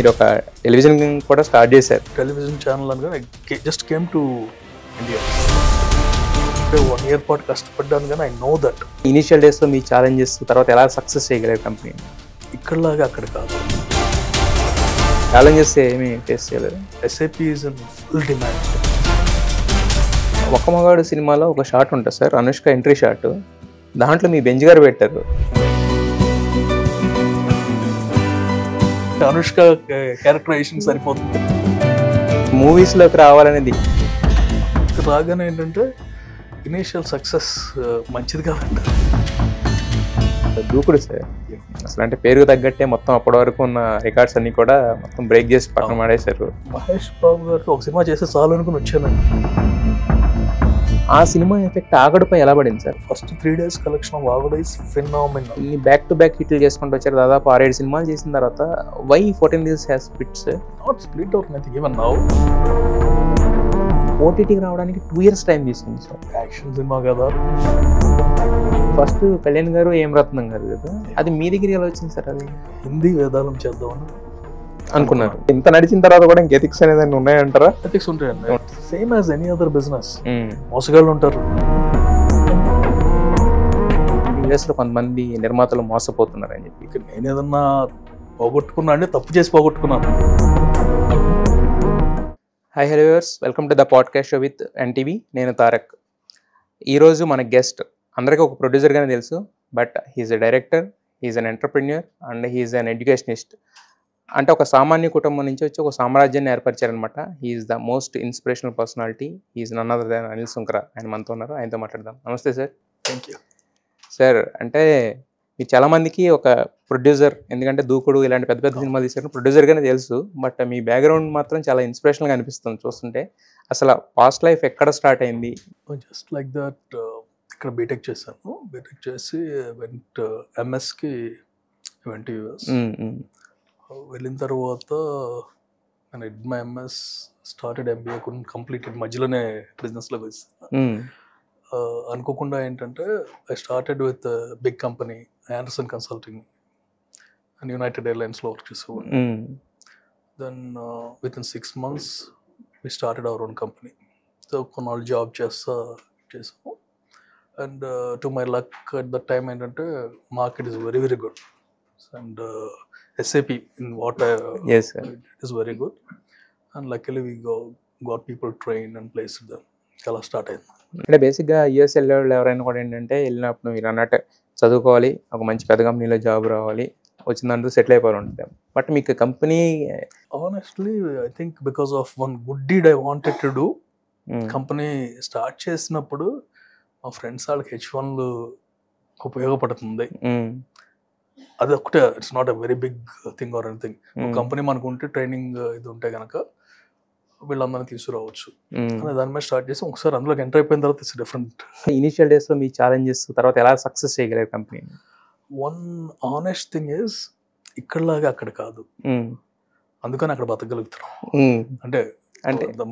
మీరు ఒక టెలివిజన్ కూడా స్టార్ట్ చేశారు. టెలివిజన్ ఛానల్ అనగా just came to India. 1 year పాటు కష్టపడ్డాను కానీ ఐ నో దట్ ఇనిషియల్ డేస్లో మీ ఛాలెంజెస్ తర్వాత ఎలా సక్సెస్ చేయగలిగారు కంపెనీ? ఇక్కడలాగా అక్కడ కాదు. ఛాలెంజెస్ ఏమీ ఫేస్ చేయలేదు. SAP is in full demand. ఒక్క మగాడు సినిమాలో ఒక షాట్ ఉంటుంది సార్, అనుష్క ఎంట్రీ షాట్. దాంట్లో మీ బెంజ్ గారు పెట్టారు. అనుష్క క్యారెక్టరైజేషన్ సరిపోతుంది. మూవీస్లోకి రావాలనేది రాగానే ఏంటంటే ఇనీషియల్ సక్సెస్ మంచిది కాదంట. దూకుడు సార్ అసలు, అంటే పేరుకు తగ్గట్టే మొత్తం అప్పటి వరకు ఉన్న రికార్డ్స్ అన్ని కూడా మొత్తం బ్రేక్ చేసి పక్కన మాడేశారు. మహేష్ బాబు గారితో ఒక సినిమా చేస్తే చాలు అనుకుని వచ్చానండి. ఆ సినిమా ఎఫెక్ట్ ఆగడుపై ఎలా పడింది sir? First 3 days collection of Aagadu is phenomenal. ఇన్ని బ్యాక్ టు బ్యాక్ హిట్లు చేసుకుంటూ వచ్చారు. దాదాపు 6-7 సినిమాలు చేసిన తర్వాత why 14 days has splits? Not split out nothing even now. ఓటీటీకి రావడానికి 2 years టైం తీసుకుంది సార్. యాక్షన్ సినిమా కదా. ఫస్ట్ కళ్యాణ్ గారు ఏం రత్నం గారు కదా, అది మీ దగ్గర ఎలా వచ్చింది సార్? అది హిందీ వేదాలం చేద్దామని అనుకున్నారు. ఇంత నడిచిన తర్వాత కూడా ఇంక ఎథిక్స్ అనేది ఉన్నాయంటారా? ఎథిక్స్ ఉంటాయండి, same as any other business. మోసగాళ్ళు ఉంటారు. యూఎస్లో కొంతమంది నిర్మాతలు మోసపోతున్నారు అని చెప్పి. నేను ఏదన్నా పోగొట్టుకున్నా అంటే తప్పు చేసి పోగొట్టుకున్నాను. Hi hello viewers, welcome to the podcast show with NTV. నేను తారక్. ఈరోజు మన గెస్ట్ అందరికీ ఒక ప్రొడ్యూసర్గానే తెలుసు, but he's a director, he's an entrepreneur and he's an educationist. అంటే ఒక సామాన్య కుటుంబం నుంచి వచ్చి ఒక సామ్రాజ్యాన్ని ఏర్పరిచారనమాట. He's the most inspirational personality. He's none other than Anil Sunkara. ఆయన మనతో ఉన్నారు, ఆయనతో మాట్లాడదాం. నమస్తే సార్. Thank you sir. అంటే మీరు చాలామందికి ఒక ప్రొడ్యూసర్, ఎందుకంటే దూకుడు ఇలాంటి పెద్ద పెద్ద సినిమాలు తీసారు, ప్రొడ్యూసర్గానే తెలుసు. బట్ మీ బ్యాక్గ్రౌండ్ మాత్రం చాలా ఇన్స్పిరేషనల్గా అనిపిస్తుంది చూస్తుంటే. అసలు పాస్ట్ లైఫ్ ఎక్కడ స్టార్ట్ అయింది? Just like that. ఇక్కడ బీటెక్ చేశాను. బీటెక్ చేసి వెంట ఎంఎస్కి వెంట యూఎస్ వెళ్ళిన తర్వాత నేను did my MS, started MBA, completed మధ్యలోనే బిజినెస్లోకి వచ్చాను. అనుకోకుండా ఏంటంటే I started with big company Andersen Consulting and United ఎయిర్లైన్స్లో వర్క్ చేసేవాడిని. Then with in 6 months we started our own company. So కొన్నాళ్ళు జాబ్ చేసాము. And to my luck at that time ఏంటంటే market is very very good and SAP in what yes sir, it is very good, and luckily we got people trained and placed them. Kala start అయింది. అంటే బేసిక్గా US వెళ్ళే వాళ్ళు ఎవరైనా కూడా ఏంటంటే వెళ్ళినప్పుడు మీరు అన్నట్టు చదువుకోవాలి, ఒక మంచి పెద్ద కంపెనీలో జాబ్ రావాలి, వచ్చిన దాంట్లో సెటిల్ అయిపోవాలి ఉంటుంది. బట్ మీకు company honestly I think because of one good deed I wanted to do. Company start చేసినప్పుడు మా ఫ్రెండ్స్ వాళ్ళకి H1లు ఉపయోగపడుతుంది. అది ఒకటే, it's not a very big thing or anything. Company మనకు ఉంటే ట్రైనింగ్ ఇది ఉంటే కనుక వీళ్ళందరినీ తీసుకురావచ్చు అనే దాని మీద స్టార్ట్ చేసి ఒకసారి అందులోకి ఎంటర్ అయిపోయిన తర్వాత ఇట్స్ డిఫరెంట్. ఇనిషియల్ డేస్లో మీ ఛాలెంజెస్ తర్వాత ఎలా సక్సెస్ చేయగలిగారు company? One honest thing is ఇక్కడలాగా అక్కడ కాదు, అందుకని అక్కడ బతకగలుగుతున్నాం. అంటే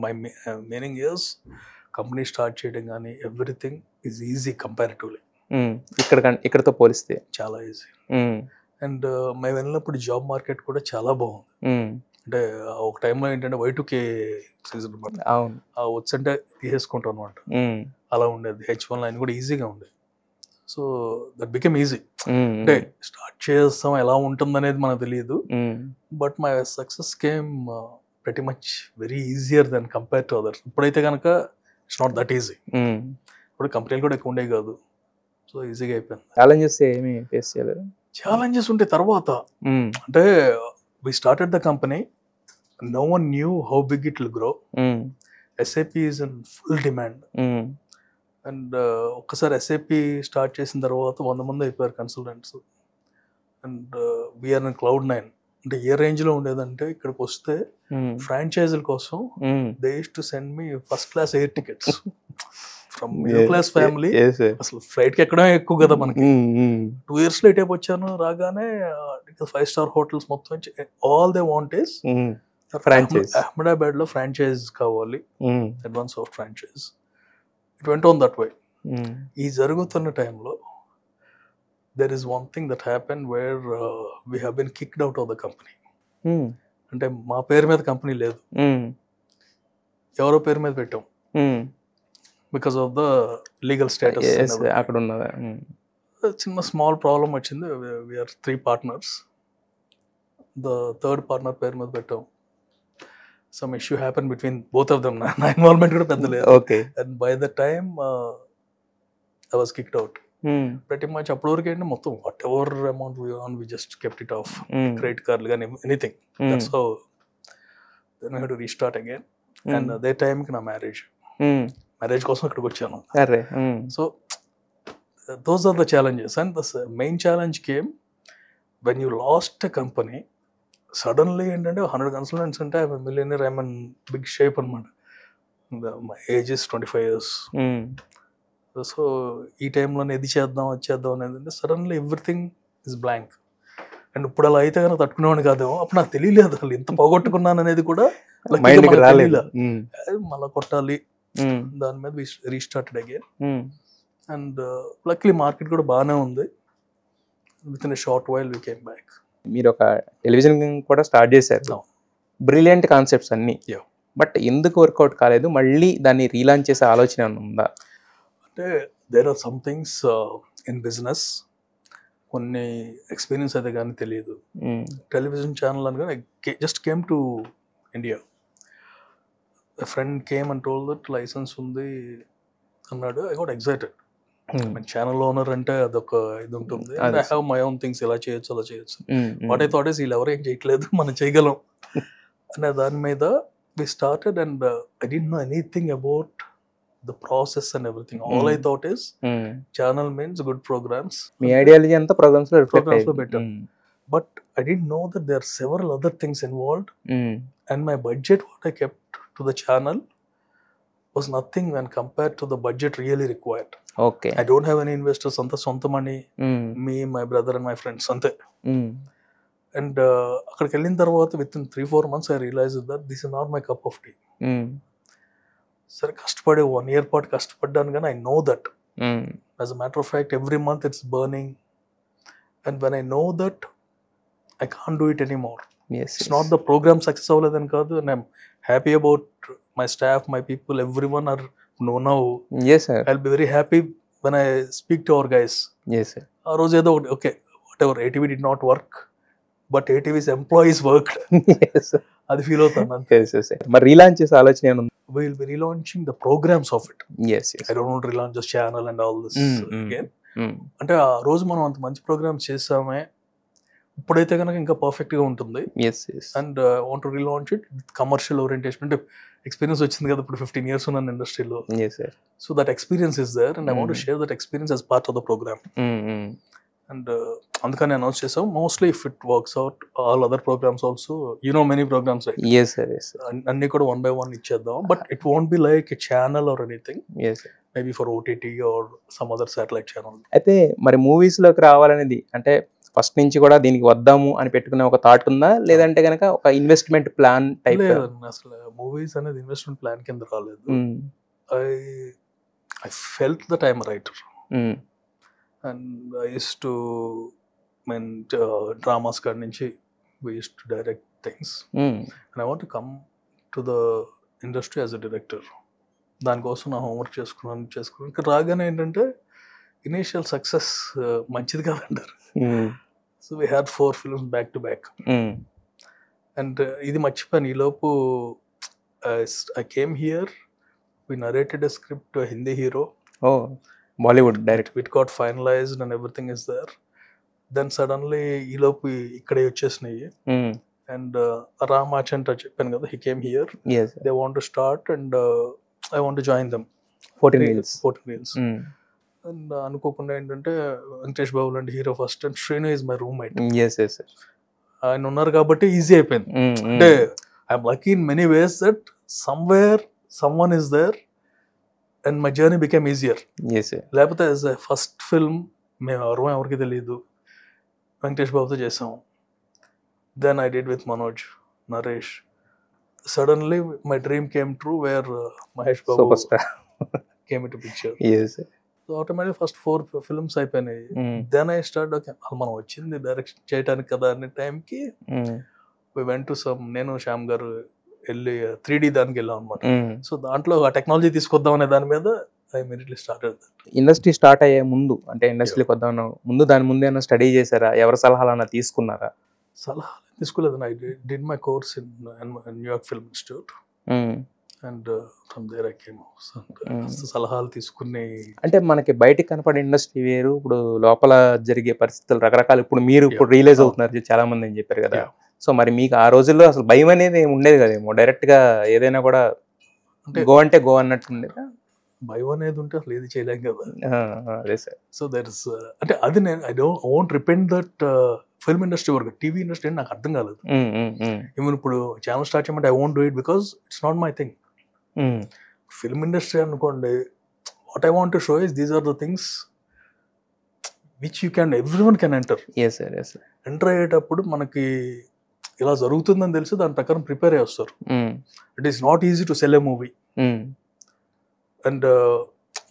my meaning is company start చేయడం కానీ ఎవ్రీథింగ్ ఈజ్ ఈజీ కంపారిటివ్లీ. ఇక్కడతో పోలిస్తే చాలా ఈజీ. అండ్ మేము వెళ్ళినప్పుడు జాబ్ మార్కెట్ కూడా చాలా బాగుంది. అంటే ఒక టైంలో ఏంటంటే Y2K సీజన్ అనమాట. ఆ వచ్చంటే తీసేసుకుంటాం అనమాట. అలా ఉండేది. H1 లైన్ కూడా ఈజీగా ఉండేది. So that became easy. అంటే స్టార్ట్ చేస్తాం ఎలా ఉంటుంది అనేది మనకు తెలియదు. But my success came pretty much very easier than compare to others. ఇప్పుడైతే కనుక ఇట్స్ నాట్ దట్ ఈజీ. ఇప్పుడు కంపెనీలు కూడా ఎక్కువ ఉండేవి కాదు. సో ఈజీగా అయిపోయింది. ఛాలెంజెస్ ఏమి ఫేస్ చేయలేదు? ఛాలెంజెస్ ఉంటే తర్వాత అంటే we started the company, no one knew how big it will grow. SAP is in full demand. And ఒక్కసారి SAP స్టార్ట్ చేసిన తర్వాత 100 మంది అయిపోయారు consultants. And we are in Cloud9. అంటే ఏ రేంజ్లో ఉండేదంటే ఇక్కడికి వస్తే ఫ్రాంచైజీల కోసం they used to send me first class air tickets from middle class family. అసలు ఫ్లైట్కి ఎక్కడమే ఎక్కువ కదా మనకి. 2 years లేట్ అయిపోయాను. రాగానే 5-star హోటల్స్ మొత్తం all they want is franchise. Ahmedabad లో ఫ్రాంచైజ్ కావాలి, advance of franchise. It went on that వే. ఈ జరుగుతున్న టైంలో there is one thing that happened where we have been kicked out of the company. అంటే మా పేరు మీద కంపెనీ లేదు, ఎవరో పేరు మీద పెట్టాం because of the legal status. అక్కడ ఉన్నదా? చిన్న స్మాల్ ప్రాబ్లం వచ్చింది. We're 3 partners. The third partner పేరు మీద పెట్టాం. Some issue happen between both of them. నా ఇన్వాల్వ్మెంట్ కూడా పెద్ద లేదు. Okay. And by the time I was kicked out. ప్రతి మచ్ అప్పటి వరకు ఏంటి మొత్తం whatever amount we just kept it off, credit కార్డులు కానీ anything. That's how then I have to restart again. And అదే టైంకి నా మ్యారేజ్ కోసం ఇక్కడికి వచ్చాను. So those are the challenges, and the main challenge came when you lost a company suddenly. ఏంటంటే 100 consultants అంటే I'm a millionaire, I'm in big shape అనమాట. My age is 25 years. So ఈ టైంలో ఇది చేద్దాం అది చేద్దాం అనేది suddenly everything is blank. And ఇప్పుడు అలా అయితే కనుక తట్టుకునేవాడిని కాదేమో. అప్పుడు నాకు తెలియలేదు అసలు ఎంత పోగొట్టుకున్నాను అనేది కూడా రాలేదు. మళ్ళీ కొట్టాలి, దాని మీద restarted again. And luckily market కూడా బాగానే ఉంది. Within a short while we came back. మీరు ఒక టెలివిజన్ కూడా స్టార్ట్ చేశారు, బ్రిలియంట్ కాన్సెప్ట్స్ అన్ని. బట్ ఎందుకు వర్కౌట్ కాలేదు? మళ్ళీ దాన్ని రీలాంచ్ చేసే ఆలోచన ఉందా? అంటే there are some things in business, కొన్ని ఎక్స్పీరియన్స్ అయితే కానీ తెలియదు. టెలివిజన్ ఛానల్ అని కానీ just came to India. Friend came and told that license ఉంది అన్నాడు. I got excited. Channel owner అంటే అదొక ఇది ఉంటుంది. I have my own things, ఇలా చేయొచ్చు అలా చేయొచ్చు. వాట్ ఐ థాట్ ఈస్ వీళ్ళు ఎవరు ఏం చేయట్లేదు, మనం చేయగలం అనే దాని మీద we started. And I didn't know anything about the process and everything. All I thought is channel means good programs. మీ ఐడియాలజీ అంతా ప్రోగ్రామ్స్ లో పెట్టాం. But I didn't know that there are several other things involved. And my budget what I kept to the channel was nothing when compared to the budget really required. Okay. I don't have any investors, anta sonta money, me, my brother and my friends ante. And akkadiki ellin tarvata within 3-4 months I realized that this is not my cup of tea. Sir, kastapade 1 year part kastapadaanu gani I know that. As a matter of fact, every month it's burning. And when I know that, I can't do it anymore. Yes, it's not the program success avvaledani kaadu, and I'm happy about my staff, my people, everyone are now. Yes sir. I'll be very happy when I speak to our guys. Yes sir. Aa roju edo okay, whatever, ATV did not work, but ATV's employees worked. Yes sir. Adi feel avutanu. Yes yes sir. Mar relaunch chese alochana enum? We'll be relaunching the programs of it. Yes yes. I don't want to relaunch the channel and all this again. అంటే ఆ రోజు మనం అంత మంచి programme చేసామే, ఇప్పుడైతే కనుక ఇంకా పర్ఫెక్ట్గా ఉంటుంది. And want to relaunch it commercial orientation. అంటే ఎక్స్పీరియన్స్ వచ్చింది కదా, ఇప్పుడు 15 years ఉన్నాను ఇండస్ట్రీలో. So that experience is there and I want to share that experience as part of the program. And అందుకని అనౌన్స్ చేసాం. Mostly if it works out, all other programs also, you know many programs అన్ని కూడా 1 by 1 ఇచ్చేద్దాం. But it won't be like a channel or anything. Maybe for OTT or some other satellite channel. అయితే మరి movies లోకి రావాలనేది అంటే first నుంచి కూడా దీనికి వద్దాము అని పెట్టుకునే ఒక థాట్ ఉందా, లేదంటే కనుక ఒక ఇన్వెస్ట్మెంట్ ప్లాన్ టైప్? అసలు మూవీస్ అనేది ఇన్వెస్ట్మెంట్ ప్లాన్ కింద రాలేదు. I felt that I am a writer and I used to mean dramas కాడి నుంచి we used to direct things and I want to come to the industry as a director. దానికోసం నా homework చేసుకున్నాను. ఇక్కడ రాగానే ఏంటంటే ఇనీషియల్ సక్సెస్ మంచిది కాదంటారు. So we had 4 films back to back. And ఇది మర్చిపోయాను ఈలోపు. I came here, we narrated a script to a Hindi hero. Bollywood direct. It got finalized and everything is there. Then suddenly ఈలోపు ఇక్కడే వచ్చేసినాయి. And Ram Achanta చెప్పాను కదా, he came here. They want to start and I want to join them. 14 Wheels. And అనుకోకుండా ఏంటంటే వెంకటేష్ బాబు లాంటి hero first, and Srinu is my roommate. ఆయన ఉన్నారు కాబట్టి ఈజీ అయిపోయింది. అంటే I'm lucky in many ways that somewhere someone is there and my journey became easier. లేకపోతే as a first film మేము ఎవరికి తెలియదు, వెంకటేష్ బాబుతో చేసాము. Then I did with Manoj, Naresh. Suddenly my dream came true where Mahesh Babu came into picture. So automatic first 4 films అయిపోయినాయి. Then I start okay మనం వచ్చింది direction చేయడానికి కదా అనే టైంకి వి వెంట్ టు సమ్, నేను శ్యామ్ గారు వెళ్ళి 3D దానికి వెళ్ళాం అనమాట. సో దాంట్లో ఆ టెక్నాలజీ తీసుకొద్దాం అనే దాని మీద I immediately started. Industry start అయ్యే ముందు, అంటే ఇండస్ట్రీకి వద్దాం ముందు, దాని ముందు ఏమైనా స్టడీ చేశారా? ఎవరి సలహాలు అన్నా తీసుకున్నారా? సలహాలు తీసుకోలేదు. I did my course in New York film institute and from there I came house. సలహాలు తీసుకుని, అంటే మనకి బయటికి కనపడే ఇండస్ట్రీ వేరు, ఇప్పుడు లోపల జరిగే పరిస్థితులు రకరకాలు. ఇప్పుడు మీరు ఇప్పుడు రియలైజ్ అవుతున్నారు చాలా మంది అని చెప్పారు కదా. సో మరి మీకు ఆ రోజుల్లో అసలు భయం అనేది ఉండేది కదేమో, డైరెక్ట్ గా ఏదైనా కూడా గో అంటే గో అన్నట్టు ఉండేదా? భయం అనేది ఉంటే అసలు ఏది చేయలేం కదా. అదే సార్. సో దట్ ఇస్, అంటే అది నేను I won't repent that film industry వరకు. టీవీ ఇండస్ట్రీ నాకు అర్థం కాలేదు. ఈవెన్ ఇప్పుడు ఛానల్ స్టార్ట్ చేయమంటే I won't do it because it's not my thing. Film industry అనుకోండి, what I want to show is these are the things which you can, everyone can enter. Enter అయ్యేటప్పుడు మనకి ఇలా జరుగుతుందని తెలిసి దాని ప్రకారం ప్రిపేర్ అయ్యి వస్తారు. It is not easy to sell a movie. And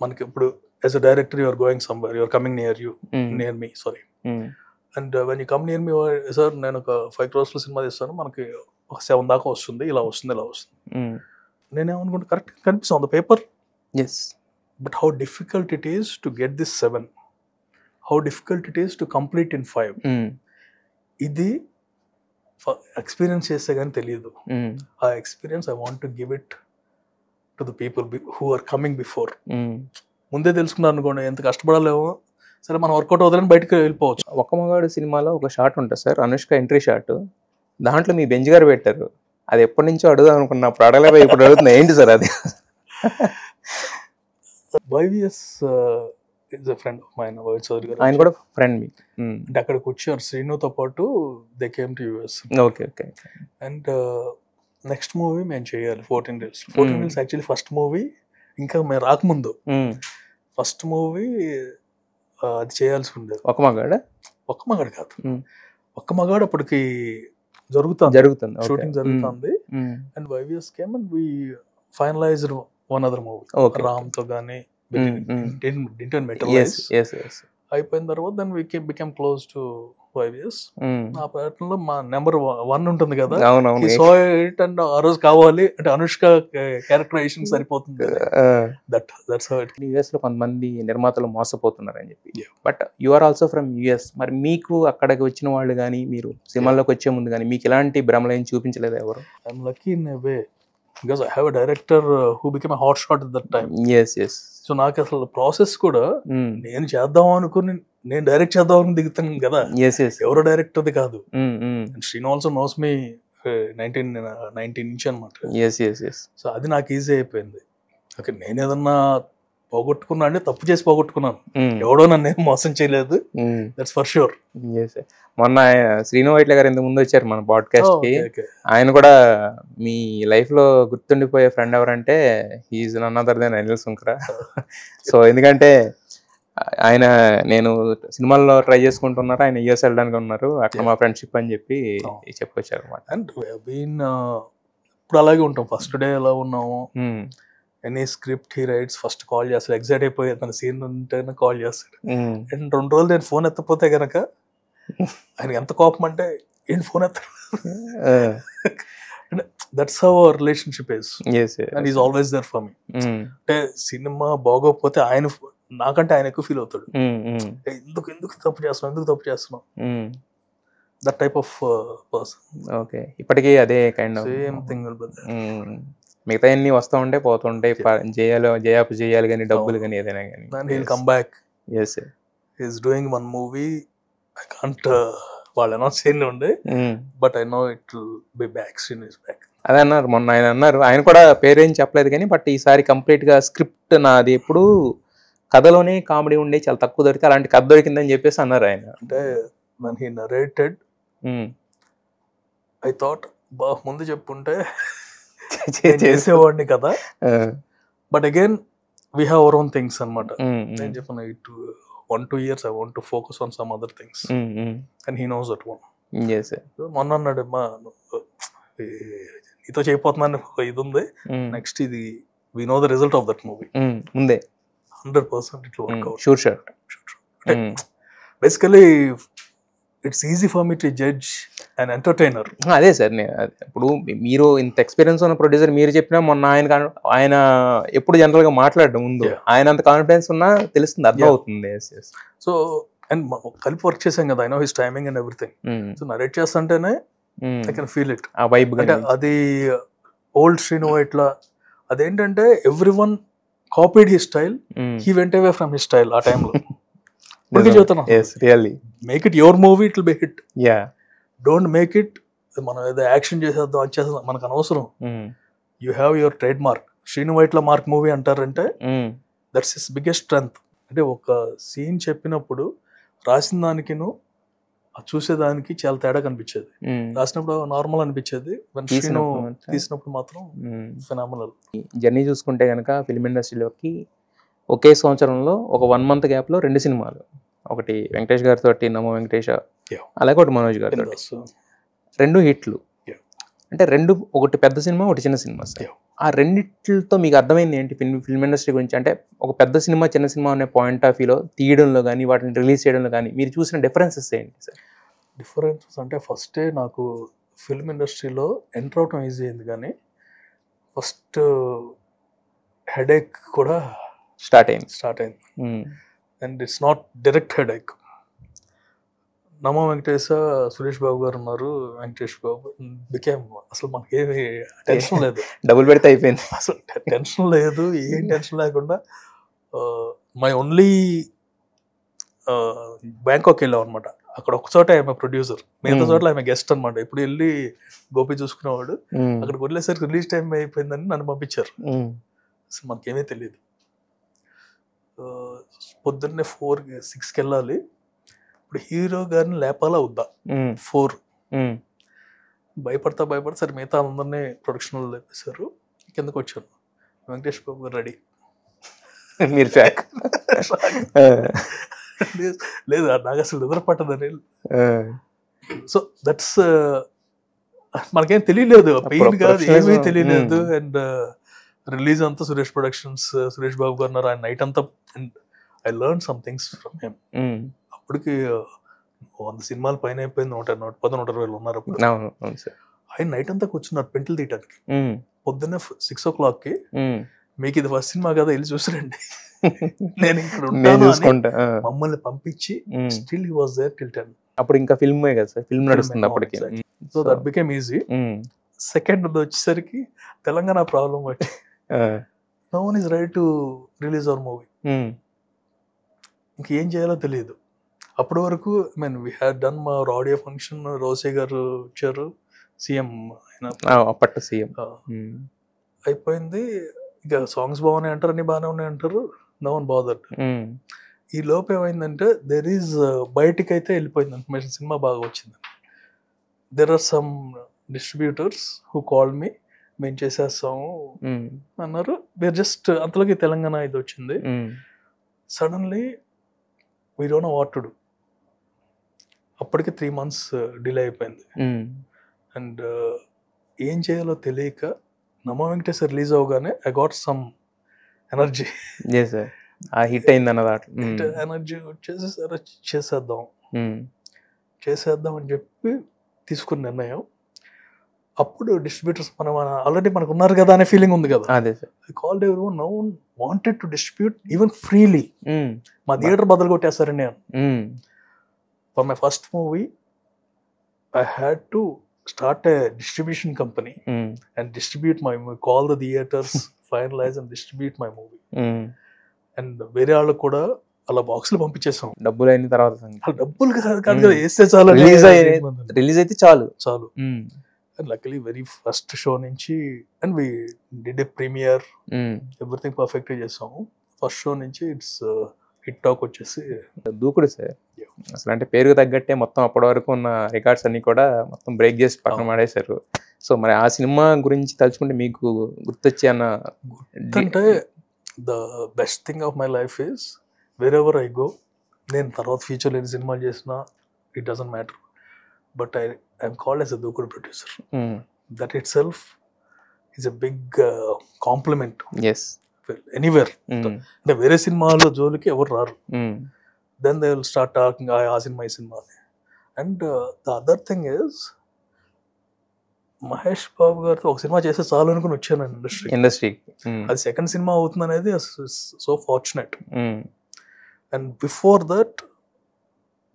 మనకి ఇప్పుడు as a director you're going somewhere, you're coming near me sorry. And when you come near me, sir నేను ఒక 5 crores సినిమా తీస్తాను, మనకి 7 దాకా వస్తుంది, ఇలా వస్తుంది, ఇలా వస్తుంది. నేనేమనుకుంటే కరెక్ట్ కనిపిస్తుంది on the paper. But how difficult it is to get this 7, how difficult it is to complete in 5. ఇది ఎక్స్పీరియన్స్ చేస్తే కానీ తెలియదు. ఆ experience I want to give it to the people who are coming before. ముందే తెలుసుకున్నారు అనుకోండి ఎంత కష్టపడాలేమో, సరే మనం వర్కౌట్ అవుతుందని బయటకు వెళ్ళిపోవచ్చు. ఒక్క మగాడు సినిమాలో ఒక షాట్ ఉంటుంది సార్, అనుష్క ఎంట్రీ షాట్. దాంట్లో మీ బెంచ్ గారు పెట్టారు. అది ఎప్పటి నుంచో అడుగుదాం అనుకున్నప్పుడు అడగలేకపోయి ఇప్పుడు అడుగుతున్నా, ఏంటి సార్ అది? YVS is a friend of mine. ఆయన కూడా ఫ్రెండ్ మీ? అంటే అక్కడికి వచ్చారు శ్రీనుతో పాటు, they came to US. Okay. And next movie మేము చేయాలి 14 Reels. 14 Reels actually first movie, ఇంకా మేము రాకముందు ఫస్ట్ మూవీ అది చేయాల్సి ఉండేది. ఒక మగాడు కాదు, ఒక్క మగాడు అప్పటికి జరుగుతుంది, షూటింగ్ జరుగుతుంది. And YVS came and we finalized one other movie Ram తో గానీ అయిపోయిన తర్వాత then we become close to YVS. ఆ ప్రయత్నంలో మా నెంబర్ 1 ఉంటుంది కదా, ఈ సో ఇట్ అండ్ ఆ రోజు కావాలి అంటే అనుష్క క్యారెక్టరైజేషన్ సరిపోతుంది. That's how it. US లో కొంతమంది నిర్మాతలు మోసపోతున్నారు అని చెప్పి, but you are also from US. మరి మీకు అక్కడికి వచ్చిన వాళ్ళు కానీ, మీరు సినిమాల్లోకి వచ్చే ముందు కానీ మీకు ఎలాంటి భ్రమలు ఏం చూపించలేదు ఎవరు? I'm lucky in a way because I have a director who became a hot shot at that time. Yes. So నాకు అసలు ప్రాసెస్ కూడా నేను చేద్దాం అనుకుని, నేను డైరెక్ట్ చేద్దాం అని దిగుతాను కదా, ఎవరో డైరెక్టర్ది కాదు. శ్రీను ఆల్సో నోస్ మీ 19 నుంచి అనమాట. సో అది నాకు ఈజీ అయిపోయింది. ఓకే, నేను ఏదన్నా పోగొట్టుకున్నా అంటే తప్పు చేసి పోగొట్టుకున్నాను, ఎవడో నన్ను ఏం మోసం చేయలేదు, దట్స్ ఫర్ ష్యూర్. మొన్న శ్రీను వైట్ల గారు ఇంతకు ముందు వచ్చారు మన పాడ్కాస్ట్ కి. ఆయన కూడా మీ లైఫ్ లో గుర్తుండిపోయే ఫ్రెండ్ ఎవరంటే he is none other than Anil Sunkara. So ఎందుకంటే ఆయన, నేను సినిమాల్లో ట్రై చేసుకుంటున్నారు, ఆయన US వెళ్ళడానికి ఉన్నారు, అక్కడ మా ఫ్రెండ్షిప్ అని చెప్పి చెప్పొచ్చారు అనమాట. అండ్ ఇప్పుడు అలాగే ఉంటాం, ఫస్ట్ డే ఎలా ఉన్నాము, any script he writes first call చేస్తాడు, ఎగ్జైట్ అయిపోయి తన సీన్ ఉంటేనే కాల్ చేస్తాడు. అండ్ 2 రోజులు నేను ఫోన్ ఎత్తపోతే గనక ఆయన ఎంత కోపం అంటే ఏంటి ఫోన్ ఎత్తాడు. That's how our relationship is, and is always there for me. అంటే సినిమా బాగోకపోతే ఆయన, నాకంటే ఆయన ఎక్కువ ఫీల్ అవుతాడు, ఎందుకు తప్పు చేస్తున్నావు, that type of person. Okay, ఇప్పటికీ అదే కైండ్ ఆఫ్ సేమ్ థింగ్. మిగతా అన్ని వస్తూ ఉంటాయి పోతూ ఉంటాయి, చేయాలి కానీ డబ్బులు కానీ ఏదైనా కానీ. Then he'll come back. Yes, he's doing one movie. I can't వాళ్ళు అనౌన్స్ చేయని ఉండే, but I know it will be back, scene is back. అదే అన్నారు మొన్న, ఆయన అన్నారు, ఆయన కూడా పేరేం చెప్పలేదు కానీ, బట్ ఈసారి కంప్లీట్ గా స్క్రిప్ట్ నాది, ఎప్పుడు కథలోనే కామెడీ ఉండే చాలా తక్కువ దొరికితే అలాంటి కథ దొరికిందని చెప్పేసి అన్నారు ఆయన. అంటే when he narrated, I thought ముందు చెప్పుంటే చేసేవాడిని కదా, but again we have our own things అనమాట. నేను చెప్పిన 1-2 years I want to focus on some other things, and he knows that one. మొన్న అన్నాడు, నీతో చేయబోతున్నాను ఇది ఉంది, నెక్స్ట్ ఇది we know the result of that movie ముందే 100% it will work out. Sure. Basically it's easy for me to judge and entertainer. అదే sir, ఇప్పుడు మీరు ఇంత ఎక్స్పీరియన్స్ ఉన్న ప్రొడ్యూసర్ మీరు చెప్పినా మొన్న ఆయన ఎప్పుడు జనరల్గా మాట్లాడడం ముందు ఆయన అంత కాన్ఫిడెన్స్ ఉన్నా తెలుస్తుంది, అర్థం అవుతుంది. సో అండ్ కలిపి వర్క్ చేసాం కదా, I know his timing and everything. So narrate చేస్తుంటేనే ఐ కెన్ ఫీల్ ఇట్, ఆ వైబ్. అంటే అది ఓల్డ్ శ్రీను ఇట్లా అదేంటంటే every one copied his style, he went away from his style ఆ టైంలో. Make it your movie, it will be hit. Don't make it మనం ఏదో యాక్షన్ చేసేద్దాం అది చేసేద్దాం, మనకు అనవసరం. You have your trade mark. Srinu Vaitla mark movie అంటారంటే దట్స్ హిస్ బిగ్గెస్ట్ స్ట్రెంగ్త్. అంటే ఒక సీన్ చెప్పినప్పుడు రాసిన దానికిను చూసేదానికి చాలా తేడా కనిపించేది. రాసినప్పుడు నార్మల్ అనిపించేది, శ్రీను తీసినప్పుడు మాత్రం ఫెనామినల్. జర్నీ చూసుకుంటే కనుక ఫిల్మ్ ఇండస్ట్రీలోకి ఒకే సంవత్సరంలో ఒక 1 month గ్యాప్లో 2 సినిమాలు, ఒకటి వెంకటేష్ గారితో నమో వెంకటేష, అలాగే ఒకటి మనోజ్ గారితో, 2 హిట్లు. అంటే ఒకటి పెద్ద సినిమా, ఒకటి చిన్న సినిమా. ఆ రెండిట్లతో మీకు అర్థమైంది ఏంటి ఫిల్మ్ ఇండస్ట్రీ గురించి? అంటే ఒక పెద్ద సినిమా చిన్న సినిమా అనే పాయింట్ ఆఫ్ వ్యూలో తీయడంలో కానీ వాటిని రిలీజ్ చేయడంలో కానీ మీరు చూసిన డిఫరెన్సెస్ ఏంటి సార్? డిఫరెన్సెస్ అంటే ఫస్టే నాకు ఫిల్మ్ ఇండస్ట్రీలో ఎంటర్ అవటం ఈజీ అయింది, కానీ ఫస్ట్ హెడేక్ కూడా స్టార్ట్ అయింది. And it's not direct headache. నమో వెంకటేశ, సురేష్ బాబు గారు ఉన్నారు, వెంకటేష్ బాబు బికేమ్ అసలు మనకేమి టెన్షన్ లేదు, డబుల్ పెడితే అయిపోయింది. అసలు టెన్షన్ లేదు, ఏం టెన్షన్ లేకుండా మై ఓన్లీ బ్యాంకాక్ వెళ్ళాం అనమాట. అక్కడ ఒక చోట ఆమె ప్రొడ్యూసర్, మిగతా చోట్ల ఆమె గెస్ట్ అనమాట. ఇప్పుడు వెళ్ళి గోపి చూసుకునేవాడు, అక్కడికి వెళ్ళేసరికి రిలీజ్ టైం అయిపోయిందని నన్ను పంపించారు. అసలు మనకేమీ తెలియదు. పొద్దున్నే 4-6కి వెళ్ళాలి. ఇప్పుడు హీరో గారిని లేపాలా వద్దా 4 భయపడతా సరే మిగతా అందరినీ ప్రొడక్షన్లో లేపేశారు. కిందకు వచ్చాను, వెంకటేష్ బాబు గారు రెడీ. మీరు లేదు నాకు అసలు నిద్ర పట్టదని. సో దట్స్ మనకేం తెలియలేదు, పెయిన్ కాదు, ఏమీ తెలియలేదు. అండ్ రిలీజ్ అంతా సురేష్ ప్రొడక్షన్స్, సురేష్ బాబు గారు ఉన్నారు. ఆయన నైట్ అంతా I learn some things from him. అప్పటికి 100 సినిమాలు పైన అయిపోయింది, 110-120 ఉన్నారు అప్పుడు. ఆయన నైట్ అంతా కూర్చున్నారు పెంటలు తీయటానికి. పొద్దున్నే 6 o'clockకి మీకు ఇది ఫస్ట్ సినిమా కదా వెళ్ళి చూసారండి, నేను ఇక్కడ ఉంటాను మమ్మల్ని పంపించి still he was there till 10. అప్పుడు ఇంకా ఫిల్మ్ కదా సార్, ఫిల్మ్ నడుస్తుంది అప్పటికి. So that became easy. Second వచ్చేసరికి తెలంగాణ ప్రాబ్లం బట్టి no one is ready to release our movie. ఇంకేం చేయాలో తెలియదు. అప్పటి వరకు వీ హ్యాడ్ డన్ మా ఆడియో ఫంక్షన్, రోసే గారు వచ్చారు, సీఎం అప్పట్లో సీఎం అయిపోయింది. ఇక సాంగ్స్ బాగున్నాయి అంటారు, అన్ని బాగానే ఉన్నాయి అంటారు, నో వన్ బాదర్డ్. ఈ లోపు ఏమైందంటే దెర్ ఈజ్ బయటికి అయితే వెళ్ళిపోయింది ఇన్ఫర్మేషన్, సినిమా బాగా వచ్చింది. There are some distributors who call me, మేము చేసేస్తాము అన్నారు. వేర్ జస్ట్ అంతలోకి తెలంగాణ ఇది వచ్చింది. Suddenly we don't know what to do. అప్పటికి 3 months డిలే అయిపోయింది. అండ్ ఏం చేయాలో తెలియక నమో వెంకటేశ్ రిలీజ్ అవగానే I got some energy. Hit అయింది ఎనర్జీ వచ్చేసి సరే చేసేద్దాం అని చెప్పి తీసుకున్న నిర్ణయం. అప్పుడు డిస్ట్రిబ్యూటర్స్ మనం ఆల్రెడీ మనకు ఉన్నారు కదా అనే ఫీలింగ్ ఉంది కదా. I called everyone, no one wanted to distribute even freely. మా థియేటర్ బదులు కొట్టేస్తారని నేను. For my first movie I had to start a distribution company and distribute my movie, call the theaters, finalize and distribute my movie. And వేరే వాళ్ళకు కూడా అలా బాక్స్లు పంపించేసాం. డబ్బులు అయిన తర్వాత డబ్బులు కాదు కదా, వేస్తే చాలు, రిలీజ్ అయితే చాలు. And luckily very first show నుంచి and we did a premiere, everything perfect చేసాము. ఫస్ట్ షో నుంచి ఇట్స్ హిట్ టాక్ వచ్చేసి దూకుడు సార్. అసలు అంటే పేరుకు తగ్గట్టే మొత్తం అప్పటి వరకు ఉన్న రికార్డ్స్ అన్ని కూడా మొత్తం బ్రేక్ చేసి పక్కన మాడేశారు. సో మరి ఆ సినిమా గురించి తలుచుకుంటే మీకు గుర్తొచ్చే అన్న అంటే the best thing of my life is where ever I go, నేను తర్వాత ఫ్యూచర్లో ఎన్ని సినిమాలు చేసినా it doesn't matter, but I'm called as a Dookudu producer. That it self is a big compliment anywhere. అంటే వేరే సినిమాలో జోలికి ఎవరు రారు. Then they will start talking ఆ సినిమా ఈ సినిమా అని. And the other thing is Mahesh Babu గారితో ఒక సినిమా చేస్తే చాలు అనుకుని వచ్చాను ఇండస్ట్రీ. అది సెకండ్ సినిమా అవుతుంది అనేది so fortunate. And before that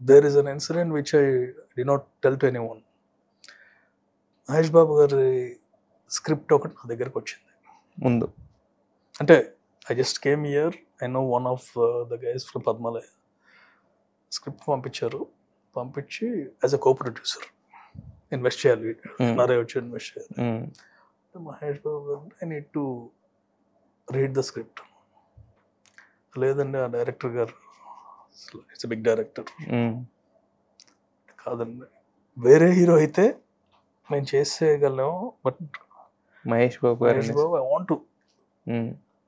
there is an incident which I did not tell to any one. Mahesh Babu గారి స్క్రిప్ట్ ఒకటి నా దగ్గరకు వచ్చింది ముందు. అంటే I just came here, I know one of the guys from Padmalaya. Script పంపించి as a co producer invest చేయాలి, నారే వచ్చి ఇన్వెస్ట్ చేయాలి. Mahesh Babu garu I need to read the script. లేదండి ఆ డైరెక్టర్ గారు ఇట్స్ బిగ్ డైరెక్టర్, కాదండి వేరే హీరో అయితే నేను చేసేయగలను, but Mahesh Babu I want to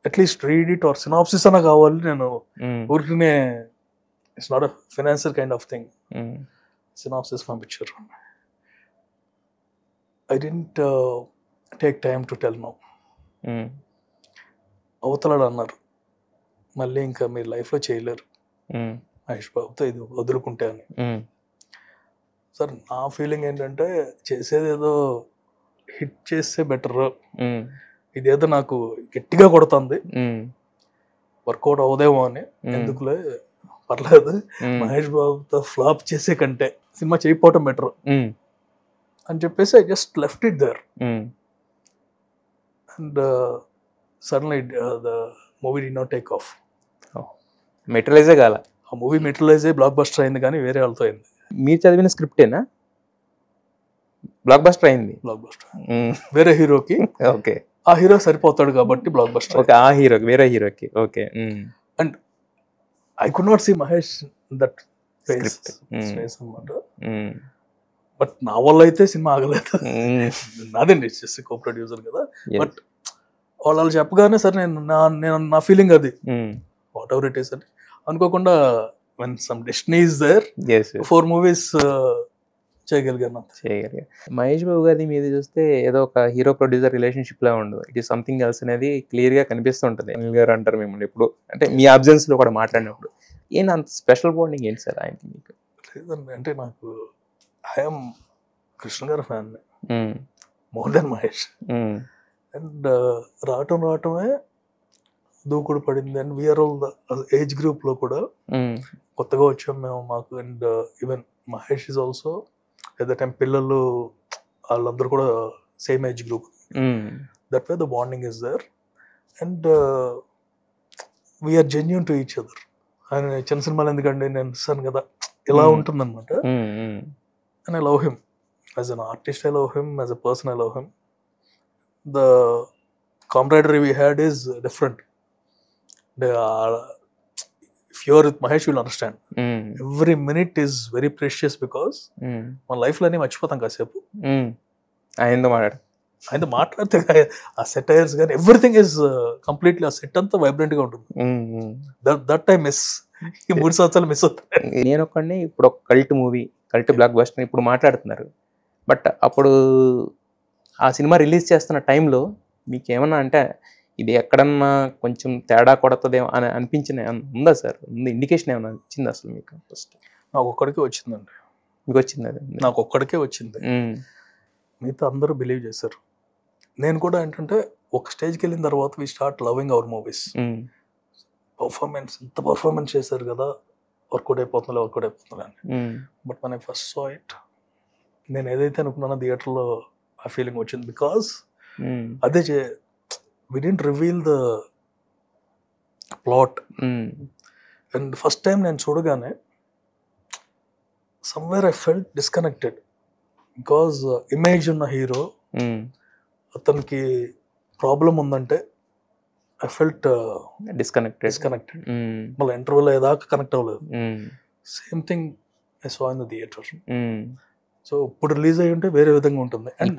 at least read it or synopsis అన్న కావాలి. నేను ఊరికనే it's not a financial kind of thing. Synopsis పంపించారు. I didn't take time to tell now. అవతలాడు అన్నారు, మళ్ళీ ఇంకా మీరు లైఫ్లో చేయలేరు మహేష్ బాబుతో, ఇది వదులుకుంటే అని. సార్ నా ఫీలింగ్ ఏంటంటే చేసేది ఏదో హిట్ చేస్తే బెటర్, ఇదేదో నాకు గట్టిగా కొడుతుంది, వర్కౌట్ అవదేమో అని. ఎందుకులే పర్లేదు, మహేష్ బాబుతో ఫ్లాప్ చేసే కంటే సినిమా చేయకపోవటం బెటర్ అని చెప్పేసి I just left it there. And suddenly the movie did not take off. మెటీరియలైజే కాల. ఆ మూవీ మెటీరియలైజ్ బ్లాక్ బస్టర్ అయింది, కానీ వేరే వాళ్ళతో అయింది. మీరు చదివిన స్క్రిప్టేనా బ్లాక్ బస్టర్ అయింది? బ్లాక్ బస్టర్ వేరే హీరోకి. ఓకే, ఆ హీరో సరిపోతాడు కాబట్టి బ్లాక్ బస్టర్. ఓకే, ఆ హీరోకి, వేరే హీరోకి. Okay. And I could not see Mahesh that face అన్నమాట. బట్ నా వల్ల అయితే సినిమా ఆగలేదు. నాదండి, జస్ట్ కో ప్రొడ్యూసర్ కదా. బట్ వాళ్ళు చెప్పగానే సరే నేను నా ఫీలింగ్ అది, వాట్ ఎవర్ ఇట్ ఈస్ అని అనుకోకుండా when some destiny is there 4 movies చేయగలిగాను. మహేష్ బాబు గారి మీద చూస్తే ఏదో ఒక హీరో ప్రొడ్యూసర్ రిలేషన్షిప్ లా ఉండదు, ఇట్ ఈస్ సంథింగ్ ఎల్స్ అనేది క్లియర్ గా కనిపిస్తుంటది. అనిల్ గారు అంటారు మిమ్మల్ని ఇప్పుడు, అంటే మీ అబ్జెన్స్ లో కూడా మాట్లాడినప్పుడు, ఏంటి అంత స్పెషల్ బాండింగ్ ఏంటి సార్ ఆయనకి మీకు? లేదండి, అంటే నాకు ఐఎమ్ కృష్ణ గారి fan more than Mahesh. And రావటమే దూకుడు పడింది. And we're all the age group లో కూడా కొత్తగా వచ్చాం మేము, మాకు. And even Mahesh is also at the time పిల్లలు వాళ్ళందరూ కూడా same age group. That way the bonding is there. And we're genuine to each other. ఆయన చిన్న సినిమాలు ఎందుకండి, నేను ఇస్తాను కదా, ఇలా ఉంటుందన్నమాట. And I love him. As an artist, I love him. As a person, I love him. The camaraderie we had is different. If you are with Mahesh, you will understand. Every minute is very precious because మన లైఫ్లో అన్నీ మర్చిపోతాం కాసేపు. ఆయనతో మాట్లాడితే ఆ satires కానీ everything is completely, ఆ సెట్ అంతా వైబ్రెంట్గా ఉంటుంది. That I miss. ఈ 3 సంవత్సరాలు మిస్ అవుతాయి. నేను ఒక్కడిని ఇప్పుడు ఒక కల్ట్ బ్లాక్ బస్టర్ ఇప్పుడు మాట్లాడుతున్నారు, బట్ అప్పుడు ఆ సినిమా రిలీజ్ చేస్తున్న టైంలో మీకు ఏమన్నా అంటే ఇది ఎక్కడన్నా కొంచెం తేడా కొడుతుందేమో అని అనిపించిన ఉందా సార్? ఉంది ఇండికేషన్ ఏమైనా వచ్చింది అసలు మీకు? ఫస్ట్ నాకు ఒక్కడికే వచ్చిందండి. మీకు వచ్చింది? అది నాకు ఒక్కడికే వచ్చింది, మిగతా అందరూ బిలీవ్ చేశారు. నేను కూడా ఏంటంటే ఒక స్టేజ్కి వెళ్ళిన తర్వాత we start loving our movies. Performance ఎంత పర్ఫార్మెన్స్ చేశారు కదా, వర్కౌట్ అయిపోతుంది అని. బట్ మన ఫస్ట్ సా ఇట్, నేను ఏదైతే అనుకున్నానో థియేటర్లో ఆ ఫీలింగ్ వచ్చింది. బికాస్ అదే we didn't reveal the plot. And first time నేను చూడగానే somewhere I felt disconnected. Because image ఉన్న హీరో, అతనికి ప్రాబ్లం ఉందంటే ఐ ఫెల్ట్ డిస్కనెక్టెడ్. మళ్ళీ ఇంటర్వ్యూలో ఏదాకా కనెక్ట్ అవ్వలేదు. Same thing I saw in the theatre. So ఇప్పుడు రిలీజ్ అయ్యి ఉంటే వేరే విధంగా ఉంటుంది. అండ్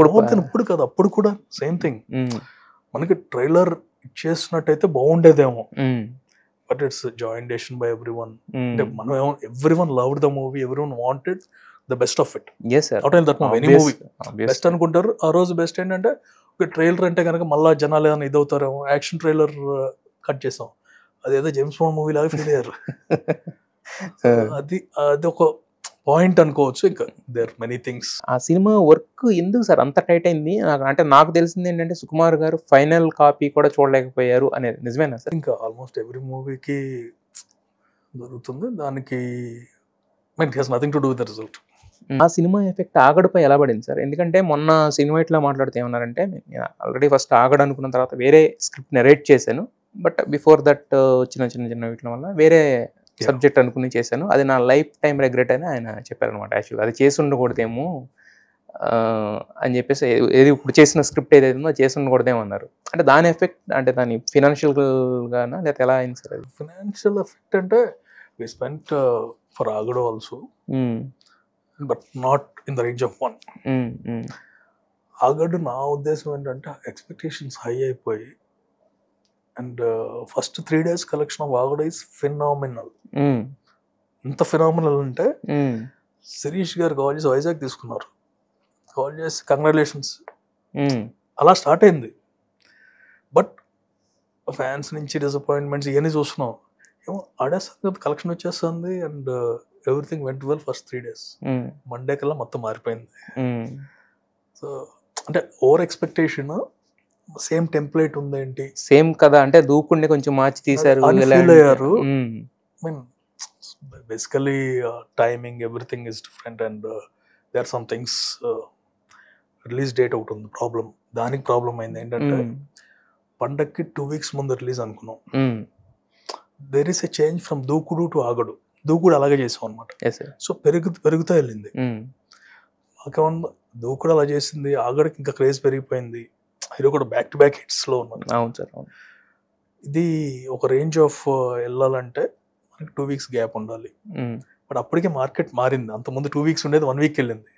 ఇప్పుడు కాదు, అప్పుడు కూడా సేమ్ థింగ్. మనకి ట్రైలర్ ఇచ్చేసినట్టయితే బాగుండేదేమో, but it's joint decision by everyone. అంటే మనం everyone loved the movie, everyone wanted the best of it. Any movie best అనుకుంటారు. ఆ రోజు బెస్ట్ ఏంటంటే ఒక ట్రైలర్ అంటే కనుక మళ్ళీ జనాలు ఏమైనా ఇదవుతారేమో, యాక్షన్ ట్రైలర్ కట్ చేసాం, అదేదో జేమ్స్ బాండ్ మూవీ లాగా ఫీల్ అయ్యారు. అది ఒక పాయింట్ అనుకోవచ్చు. ఇంకా దేర్ మెనీ థింగ్స్. ఆ సినిమా వర్క్ ఎందుకు సార్ అంత టైట్ అయింది? నాకు తెలిసింది ఏంటంటే సుకుమార్ గారు ఫైనల్ కాపీ కూడా చూడలేకపోయారు అనేది నిజమేనా సార్? ఇంకా ఆల్మోస్ట్ ఎవ్రీ మూవీకి జరుగుతుంది. దానికి it has nothing to do with the result. ఆ సినిమా ఎఫెక్ట్ ఆగడుపై ఎలా పడింది సార్? ఎందుకంటే మొన్న సినిమా ఇట్లా మాట్లాడితే ఏమన్నారంటే, నేను ఆల్రెడీ ఫస్ట్ ఆగడు అనుకున్న తర్వాత వేరే స్క్రిప్ట్ నెరేట్ చేశాను. బట్ బిఫోర్ దట్ వచ్చిన చిన్న వీటి వల్ల వేరే సబ్జెక్ట్ అనుకుని చేశాను. అది నా లైఫ్ టైం రిగ్రెట్ అని ఆయన చెప్పారనమాట. యాక్చువల్గా అది చేసి ఉండకూడదేమో అని చెప్పేసి, ఏది ఇప్పుడు చేసిన స్క్రిప్ట్ ఏదైతే ఉందో చేసి ఉండకూడదేమో అన్నారు. అంటే దాని ఎఫెక్ట్ అంటే దాని ఫినాన్షియల్గానా లేకపోతే ఎలా అయింది సార్ అది? ఫినాన్షియల్ ఎఫెక్ట్ అంటే we spent for Aagadu also, but not in the range of 1. Aagadu నా ఉద్దేశం ఏంటంటే ఎక్స్పెక్టేషన్స్ హై అయిపోయి, and first 3 days collection of Aagadu is phenomenal. ఎంత ఫినామినల్ అంటే శిరీష్ గారు కాల్ చేసి వైజాగ్ తీసుకున్నారు, కాల్ చేసి కంగ్రాచులేషన్స్ అలా స్టార్ట్ అయింది. బట్ ఫ్యాన్స్ నుంచి డిసప్పాయింట్మెంట్స్ ఇవన్నీ చూస్తున్నాం. ఏమో ఆడేస్తుంది కలెక్షన్ వచ్చేస్తుంది and everything went well first 3 days. Monday కల్లా మొత్తం మారిపోయింది. సో అంటే ఓవర్ ఎక్స్పెక్టేషన్, సేమ్ టెంప్లెట్ ఉందేంటి, సేమ్ కదా అంటే దూకుండి కొంచెం మార్చి తీశారు అయ్యారు. Mean basically timing everything is different and there are some things. Release date ఒకటి ఉంది ప్రాబ్లం, దానికి ప్రాబ్లం అయింది. ఏంటంటే పండక్కి 2 weeks ముందు రిలీజ్ అనుకున్నాం. There is a change from Dookudu to Aagadu. Dookudu అలాగే చేసాం అనమాట. సో పెరుగుతూ వెళ్ళింది. దూకుడు అలా చేసింది, ఆగడికి ఇంకా క్రేజ్ పెరిగిపోయింది. హీరో కూడా బ్యాక్ టు బ్యాక్ హిట్స్ లో ఉన్నాడు. అవును సార్. ఇది ఒక రేంజ్ ఆఫ్ వెళ్ళాలంటే మనకి 2 weeks గ్యాప్ ఉండాలి. బట్ అప్పటికే మార్కెట్ మారింది. అంతకుముందు 2 weeks ఉండేది, 1 week వెళ్ళింది.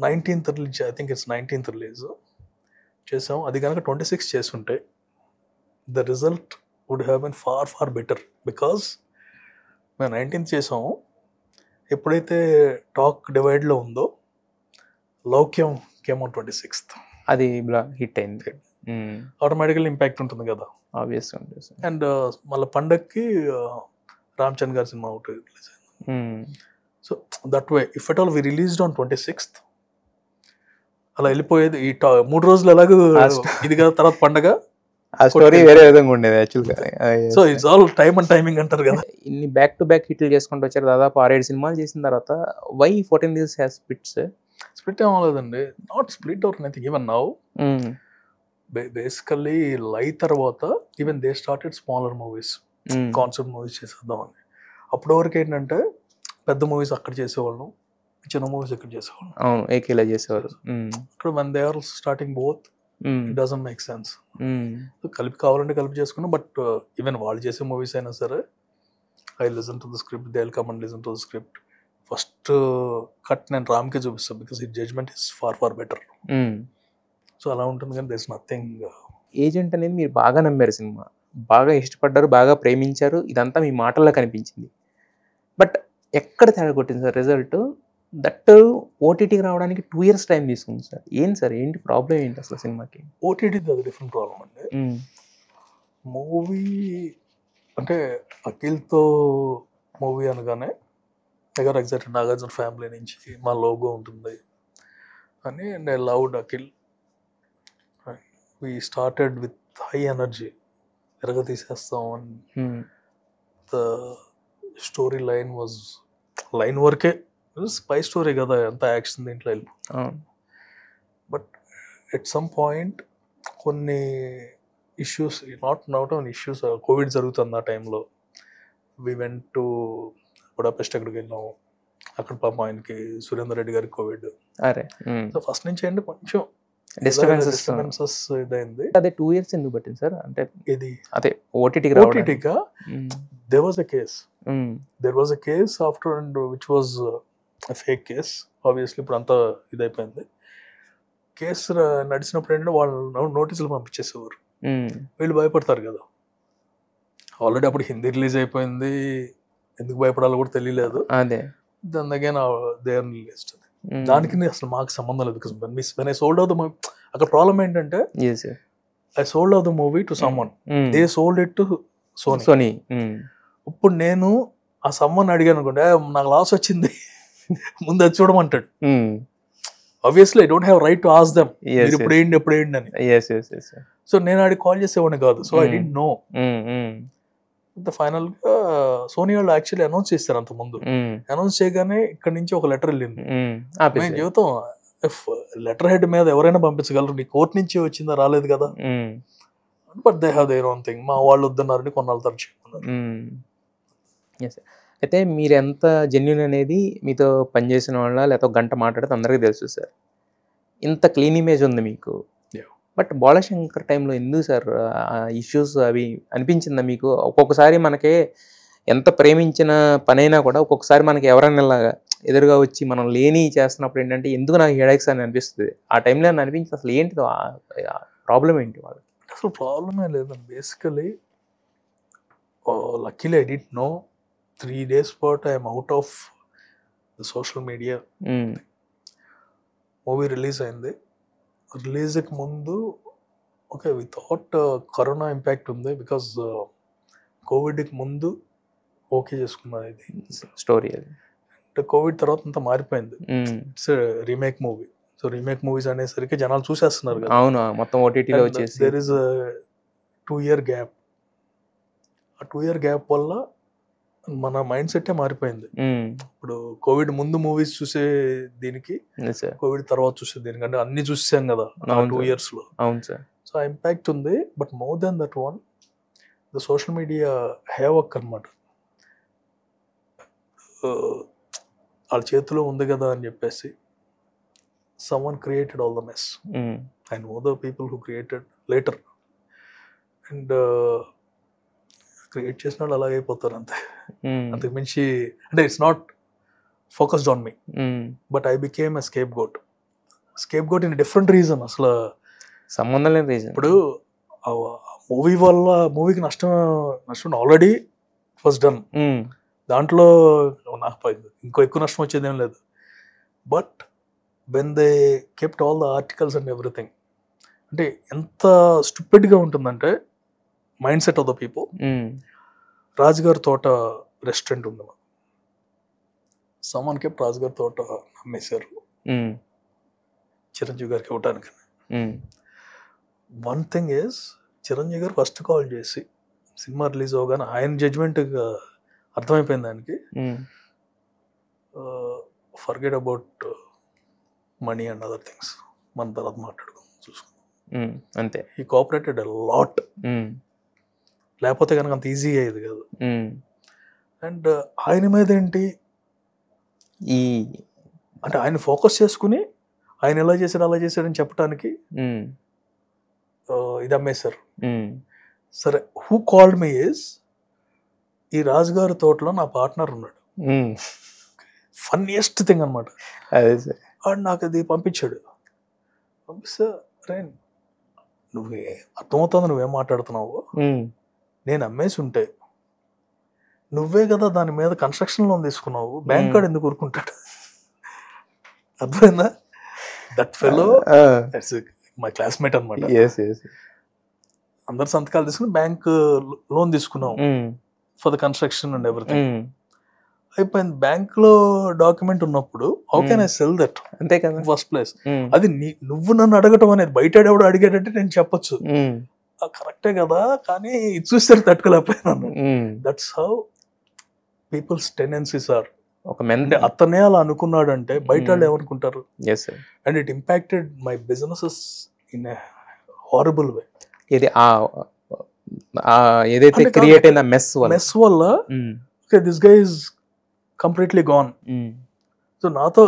19th release, I think it's 19th release చేసాం. అది కనుక 26 చేస్తుంటే the result would have been far better. Because మేము 19th చేసాము. ఎప్పుడైతే టాక్ డివైడ్లో ఉందో లౌక్యం కేమ్ ఆన్ 26th. అది హిట్ అయింది. ఆటోమేటికల్ ఇంపాక్ట్ ఉంటుంది కదా, ఆబ్వియస్గా. అండ్ మళ్ళీ పండక్కి రామ్ చరణ్ గారి సినిమా ఒకటి రిలీజ్ అయింది. So that way if at all we released on 26th అలా వెళ్ళిపోయేది. ఈ 3 రోజులు ఎలాగో ఇది కదా, తర్వాత పండగ, ఆ స్టోరీ వేరే విధంగా ఉండేది యాక్చువల్గా. So it's all time and timing అంటారు కదా. ఇన్ని బ్యాక్ టు బ్యాక్ హిట్లు చేసుకుంటూ వచ్చారు. దాదాపు 6-7 సినిమాలు చేసిన తర్వాత why 14 days has splits? Split ఏమలేదండి, not split or anything. Even now basically లై తర్వాత even they started smaller movies, concept movies చేసేద్దామని. అప్పటి వరకు ఏంటంటే పెద్ద మూవీస్ అక్కడ చేసేవాళ్ళం, చిన్న మూవీస్ ఇక్కడ చేసేవాళ్ళం. అవును, ఏకేలా చేసేవారు. ఇక్కడ when they are starting both, it doesn't make sense. కలిపి కావాలంటే కలిపి చేసుకున్నాం. బట్ ఈవెన్ వాళ్ళు చేసే మూవీస్ అయినా సరే, I listen to the script, they will come and listen to the script. First cut నేను రామ్కే చూపిస్తాను, because his judgement is far better. So అలా ఉంటుంది. కానీ దేర్ ఇస్ నథింగ్. ఏజెంట్ అనేది మీరు బాగా నమ్మారు, సినిమా బాగా ఇష్టపడ్డారు, బాగా ప్రేమించారు. ఇదంతా మీ మాటల్లో కనిపించింది. బట్ ఎక్కడ తేడా కొట్టింది సార్ రిజల్ట్? దట్ ఓటీటీకి రావడానికి 2 years టైం తీసుకుంది సార్. ఏంటి ప్రాబ్లం ఏంటి అసలు సినిమాకి? ఓటీటీ అది డిఫరెంట్ ప్రాబ్లం అండి. మూవీ అంటే అఖిల్తో మూవీ అనగానే దగ్గర ఎగ్జాక్ట్ నాగార్జున ఫ్యామిలీ నుంచి మా లోగో ఉంటుంది అని, and I loved Akhil. We started with high energy, ఎరగ తీసేస్తాం అని. ద స్టోరీ లైన్ వరకే, స్పై స్టోరీ కదా, ఎంత యాక్షన్ దీంట్లో వెళ్ళిపోతుంది. బట్ ఎట్ సమ్ పాయింట్ కొన్ని issues, not own issues, Covid జరుగుతుంది ఆ టైంలో. వి వెంట్ టు బుడాపెస్ట్, అక్కడికి వెళ్ళాము. అక్కడ పాప ఆయనకి సురేందర్ రెడ్డి గారికి కోవిడ్. సో ఫస్ట్ నుంచి ఏంటి కొంచెం డిస్టర్బెన్సెస్ ఇదైంది. అదే 2 years ఎందుకు పట్టింది సార్? అంటే ఇది అదే ఓటీటీగా there was a case after, and which was a fake case. Obviously ఇప్పుడు అంతా ఇదైపోయింది. కేసు నడిచినప్పుడు ఏంటంటే వాళ్ళు నోటీసులు పంపించేసేవారు. వీళ్ళు భయపడతారు కదా. ఆల్రెడీ అప్పుడు హిందీ రిలీజ్ అయిపోయింది, ఎందుకు భయపడాలో కూడా తెలియలేదు. దాని అగైన్ దే ఆర్ రిలీజ్డ్. దానికి అసలు మాకు సంబంధం లేదు. Because when I sold out the movie, అక్కడ ప్రాబ్లం ఏంటంటే I sold out the movie to someone, they sold it to Sony. ఇప్పుడు నేను ఆ సమ్మన్ అడిగాను అనుకోండి, నాకు లాస్ వచ్చింది ముందు అది చూడమంటాడు. Obviously I don't have right to ask them మీరు ఎప్పుడు ఏంటి అని. సో నేను ఆడికి కాల్ చేసేవాడిని కాదు. So I don't no. Final గా సోనీ వాళ్ళు యాక్చువల్లీ అనౌన్స్ చేస్తారు అంత ముందు. అనౌన్స్ చేయగానే ఇక్కడ నుంచి ఒక లెటర్ వెళ్ళింది. మేము చెబుతాం, లెటర్ హెడ్ మీద ఎవరైనా పంపించగలరు, నీ కోర్టు నుంచి వచ్చిందా, రాలేదు కదా. But they have their own thing. మా వాళ్ళు వద్దన్నారని కొన్నాళ్ళ తరచు చెప్పుకున్నారు. అయితే మీరు ఎంత జెన్యున్ అనేది మీతో పనిచేసిన వాళ్ళ లేకపోతే ఒక గంట మాట్లాడితే అందరికీ తెలుసు సార్. ఇంత క్లీన్ ఇమేజ్ ఉంది మీకు. బట్ బాలశంకర్ టైంలో ఎందుకు సార్ ఇష్యూస్ అవి అనిపించిందా మీకు? ఒక్కొక్కసారి మనకే ఎంత ప్రేమించిన పనైనా కూడా ఒక్కొక్కసారి మనకి ఎవరైనా ఇలాగా ఎదురుగా వచ్చి మనం లేని చేస్తున్నప్పుడు ఏంటంటే ఎందుకు నాకు హెడేక్స్ అని అనిపిస్తుంది. ఆ టైంలో అని అనిపించింది. అసలు ఏంటిదో ప్రాబ్లం ఏంటి వాళ్ళకి? అసలు ప్రాబ్లమే లేదండి. Basically luckily I did no 3 days పాటు I'm out of the social media. Movie release అయింది. రిలీజ్కి ముందు okay we thought corona impact ఉంది, బికాజ్ కోవిడ్కి ముందు ఓకే చేసుకున్నది ఇది స్టోరీ. అది అంటే కోవిడ్ తర్వాత అంతా మారిపోయింది. It's remake movie. So remake movies అనేసరికి జనాలు చూసేస్తున్నారు కదా. అవును, మొత్తం ఓటీటీలో వచ్చేసి దేర్ ఇస్ 2 year గ్యాప్. ఆ 2 year గ్యాప్ వల్ల మన మైండ్ సెట్టే మారిపోయింది. ఇప్పుడు కోవిడ్ ముందు మూవీస్ చూసే దీనికి, కోవిడ్ తర్వాత చూసే దీనికి, అంటే అన్ని చూసాం కదా 2 years లో. అవును సార్. సో ఆ ఇంపాక్ట్ ఉంది. But more than that one, the social media havoc అనమాట. వాళ్ళ చేతిలో ఉంది కదా అని చెప్పేసి someone created all the mess. I know the people who created later. And create చేసిన వాళ్ళు అలాగే అయిపోతారు అంతే. అంతకు మించి అంటే it's not focused on me, but I became a scapegoat in different reason. అసలు సంబంధం లేని రీజన్. ఇప్పుడు మూవీ వల్ల మూవీకి నష్టం ఆల్రెడీ వాస్ డన్. దాంట్లో నాకు ఇంకో ఎక్కువ నష్టం వచ్చేది ఏం లేదు. But when they kept all the articles and everything, అంటే ఎంత స్టూపిడ్గా ఉంటుందంటే mind set of the people. రాజుగారి తోట రెస్టారెంట్ ఉంది మాకు. సమ్మన్ కెప్ట్ రాజుగారి తోట అమ్మేశారు చిరంజీవి గారికి ఇవ్వటానికి. వన్ థింగ్ ఈజ్, చిరంజీవి గారు ఫస్ట్ కాల్ చేసి సినిమా రిలీజ్ అవగానే ఆయన జడ్జ్మెంట్ అర్థమైపోయింది దానికి. Forget about money and other things, మన తర్వాత మాట్లాడుకుందాం, చూసుకుందాం అంతే. ఈ కోఆపరేటెడ్ ఎ లాట్. లేకపోతే కనుక అంత ఈజీ అయ్యేది కాదు. అండ్ ఆయన మీద ఏంటి అంటే ఆయన ఫోకస్ చేసుకుని ఆయన ఎలా చేశాడని చెప్పడానికి ఇది అమ్మేశారు. సరే, హూ కాల్డ్ మీ ఈజ్, ఈ రాజుగారి తోటలో నా పార్ట్నర్ ఉన్నాడు. ఫన్నీయెస్ట్ థింగ్ అనమాట. వాడు నాకు అది పంపించాడు. పంపిస్తే రే నువ్వే అర్థమవుతుంది నువ్వేం మాట్లాడుతున్నావు, నేను అమ్మేసి ఉంటే నువ్వే కదా దాని మీద కన్స్ట్రక్షన్ లోన్ తీసుకున్నావు, బ్యాంక్ కార్డ్ ఎందుకు ఊరుకుంటాడు? అర్థమైందా? దట్ ఫెలో మై క్లాస్మేట్ అనమాట. అందరు సంతకాలు తీసుకుని బ్యాంక్ లోన్ తీసుకున్నావు for the construction and everything. అయిపోయింది. బ్యాంక్ లో డాక్యుమెంట్ ఉన్నప్పుడు how can I cell that? అంతే కదా, ఫస్ట్ ప్లేస్. అది నువ్వు నన్ను అడగటం అనేది, బయట ఎవడు అడిగాడంటే నేను చెప్పొచ్చు కరెక్టే కదా, కానీ చూస్తారు తట్టుకోలేకపోయినాను. That's how peoples tendencies are. అంటే అతనే అలా అనుకున్నాడంటే బయట వాళ్ళు ఏమనుకుంటారు? And it impacted my businesses in a horrible way. ఇది ఏదైతే క్రియేట్ అయిన మెస్ వల్ల okay this guy is completely gone. So నాతో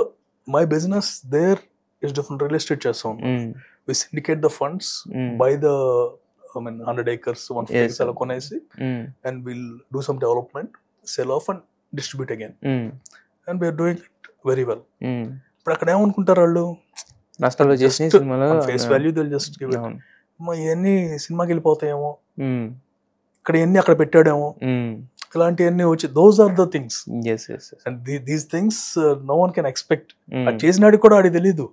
my business there is different. Real estate చేస్తాం, we syndicate the funds by the 100 acres 150 acres అలా కొనేసి and will do some development, sell off and distribute again, and we're doing it very well. ఇప్పుడు అక్కడ ఏమనుకుంటారు వాళ్ళు, నష్టాలు చేసి face value Dil just give it. ఇవన్నీ సినిమాకి వెళ్ళిపోతాయేమో, ఇక్కడ ఎన్ని అక్కడ పెట్టాడేమో, ఇలాంటివన్నీ వచ్చి those are the things. And these things no one can expect. అది చేసినాడికి కూడా ఆడికి తెలీదు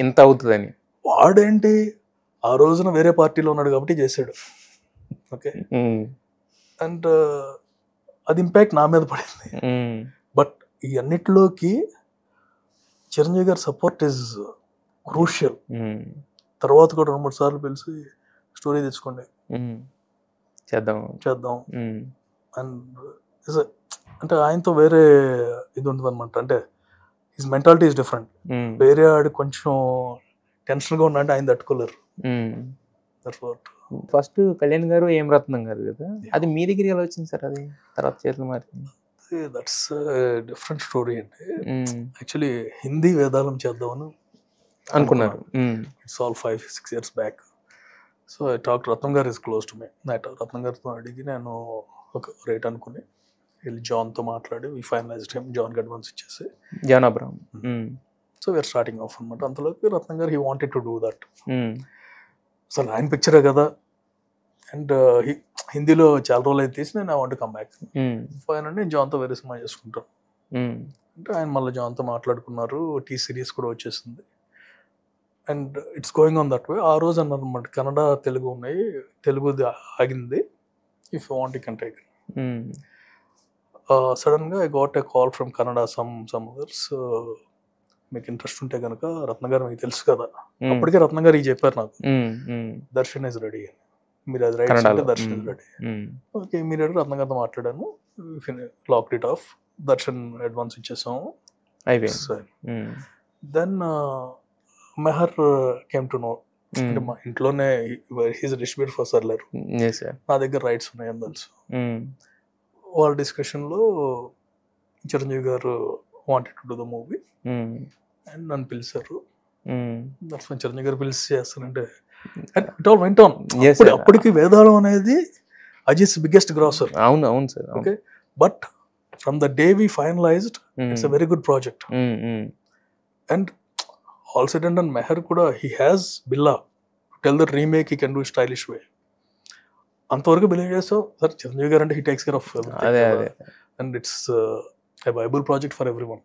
ఇంత అవుతుందని. వాడేంటి ఆ రోజున వేరే పార్టీలో ఉన్నాడు కాబట్టి చేశాడు. ఓకే, అండ్ అది ఇంపాక్ట్ నా మీద పడింది. బట్ ఈ అన్నిటిలోకి చిరంజీవి గారి సపోర్ట్ ఈజ్ క్రూషియల్. తర్వాత కూడా 2-3 సార్లు పిలిచి స్టోరీ తెచ్చుకోండి, చేద్దాం అండ్ అంటే ఆయనతో వేరే ఇది ఉంటుంది అనమాట. అంటే హిస్ మెంటాలిటీ ఈస్ డిఫరెంట్. వేరే ఆడు కొంచెం టెన్షన్గా ఉన్నా అంటే ఆయన తట్టుకోలేరు. ఫస్ట్ కళ్యాణ్ గారు ఏం రత్నం గారు కదా, అది మీ దగ్గరికి ఎలా వచ్చింది సార్? అది తర్వాత చేతులు మారింది. దట్స్ డిఫరెంట్ స్టోరీ అండి. యాక్చువల్లీ హిందీ వేదాలం చేద్దామని అనుకున్నారు. It's all 5-6 years back. So I talk Ratnam గారు is close to me. Ratnam గారితో అడిగి నేను ఒక రేట్ అనుకుని వెళ్ళి జాన్తో మాట్లాడి వి ఫైనలైజ్డ్ హిమ్. జాన్కి అడ్వాన్స్ ఇచ్చేసి John Abraham. So we're starting off అనమాట. అంతలోకి రత్నం గారు he wanted to do that. అసలు ఆయన పిక్చరే కదా అండ్ హిందీలో చాలా రోజులు అయితే తీసి నేను I want come back. Fine అండి, నేను జాన్తో వేరే సినిమా చేసుకుంటాను అంటే ఆయన మళ్ళీ జాన్తో మాట్లాడుకున్నారు. టీ సిరీస్ కూడా వచ్చేసింది and it's going on that way. ఆ రోజు అన్నారు అనమాట, కన్నడ తెలుగు ఉన్నాయి, తెలుగుది ఆగింది, if you want you can take. సడన్గా I got a call from Kannada some others, మీకు ఇంట్రెస్ట్ ఉంటే కనుక రత్న గారు మీకు తెలుసు కదా. అప్పటికే రత్న గారు చెప్పారు నాకు, దర్శన్ ఇస్ రెడీ అని. మీరు అది రైట్ అంటే దర్శన్ ఇస్ రెడీ. ఓకే, ఇమీడియట్గా రత్న గారితో మాట్లాడాను, locked it off. Darshan advance ఇచ్చేసాము. Then Meher came to know. అంటే మా ఇంట్లోనే హీస్ డిస్ట్రిబ్యూటర్ ఫర్ సర్లర్, నా దగ్గర రైట్స్ ఉన్నాయని తెలుసు. వాళ్ళ డిస్కషన్లో చిరంజీవి గారు wanted to do the movie and నన్ను పిలిచారు. దట్స్ వై చిరంజీవి గారు పిలిచి చేస్తానంటే ఇట్ ఆల్ వెంట్ ఆన్. అప్పటికి వేదాళం అనేది అజిత్ బిగ్గెస్ట్ గ్రాసర్. అవును అవును sir. Okay, but from the day we finalized it's a very good project. And all said and Meher కూడా he has Billa tell the remake he can do stylish way. అంతవరకు believe చేస్తాం sir. Chiranjeevi గారు అంటే he takes care of and it's a viable project for every one.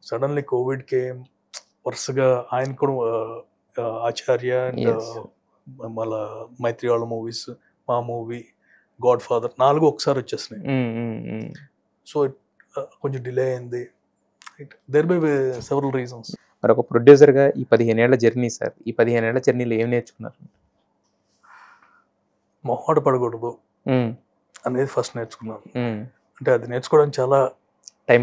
Suddenly Covid came, వరుసగా ఆయన కూడా ఆచార్య and మళ్ళా మైత్రి వాళ్ళ మూవీస్, మా మూవీ, గాడ్ ఫాదర్ 4 ఒకసారి వచ్చేసినాయి. సో కొంచెం డిలే అయింది. There by several reasons. మరి ఒక ప్రొడ్యూసర్గా ఈ 15 ఏళ్ల జర్నీ సార్, ఈ 15 ఏళ్ల జర్నీలో ఏం నేర్చుకున్నారు? మొహాట పడకూడదు అనేది ఫస్ట్ నేర్చుకున్నాను. అంటే అది నేర్చుకోవడానికి చాలా టైం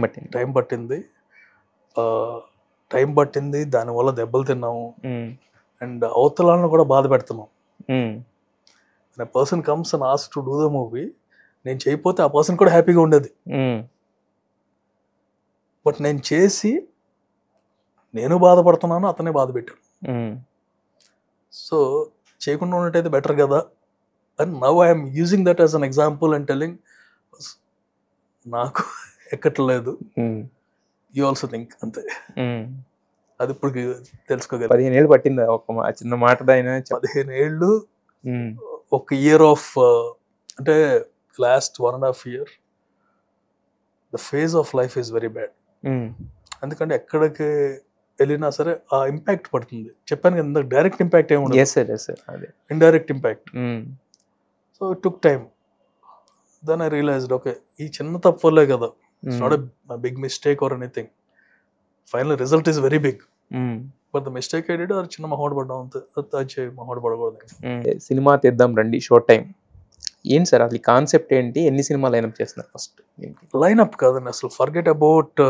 పట్టింది. దానివల్ల దెబ్బలు తిన్నాము అండ్ అవతలను కూడా బాధ పెడుతున్నాం. Person comes and asks to do the movie, నేను చేయకపోతే ఆ పర్సన్ కూడా హ్యాపీగా ఉండేది. బట్ నేను చేసి నేను బాధపడుతున్నాను, అతనే బాధ పెట్టాను. సో చేయకుండా ఉన్నట్టయితే బెటర్ కదా. And now I'm using that as an example and telling నాకు ఎక్కట్లేదు, యూ ఆల్సో థింక్ అంతే. అది ఇప్పుడు తెలుసుకోగలి. 15 ఏళ్ళు పట్టిందా ఒక చిన్న మాట? 15 ఏళ్ళు, ఒక ఇయర్ ఆఫ్ అంటే last 1.5 year the phase of life is very bad. ఎందుకంటే ఎక్కడికి వెళ్ళినా సరే ఆ ఇంపాక్ట్ పడుతుంది. చెప్పాను కదా, డైరెక్ట్ ఇంపాక్ట్ ఏమి ఉండదు, indirect impact. So it took time. Then I realised okay, ఈ చిన్న తప్పు వల్లే కదా, it's not a big mistake or anything. Final result is very big, but the mistake I did చిన్న మొహాట పడ్డాం అంతే. మొహాట పడకూడదు. సినిమా తీద్దాం రండి, షార్ట్ టైం ఏంటి సార్ అసలు కాన్సెప్ట్ ఏంటి? ఎన్ని సినిమా లైనప్ చేస్తున్నారు? ఫస్ట్ లైనప్ కాదండి అసలు, forget about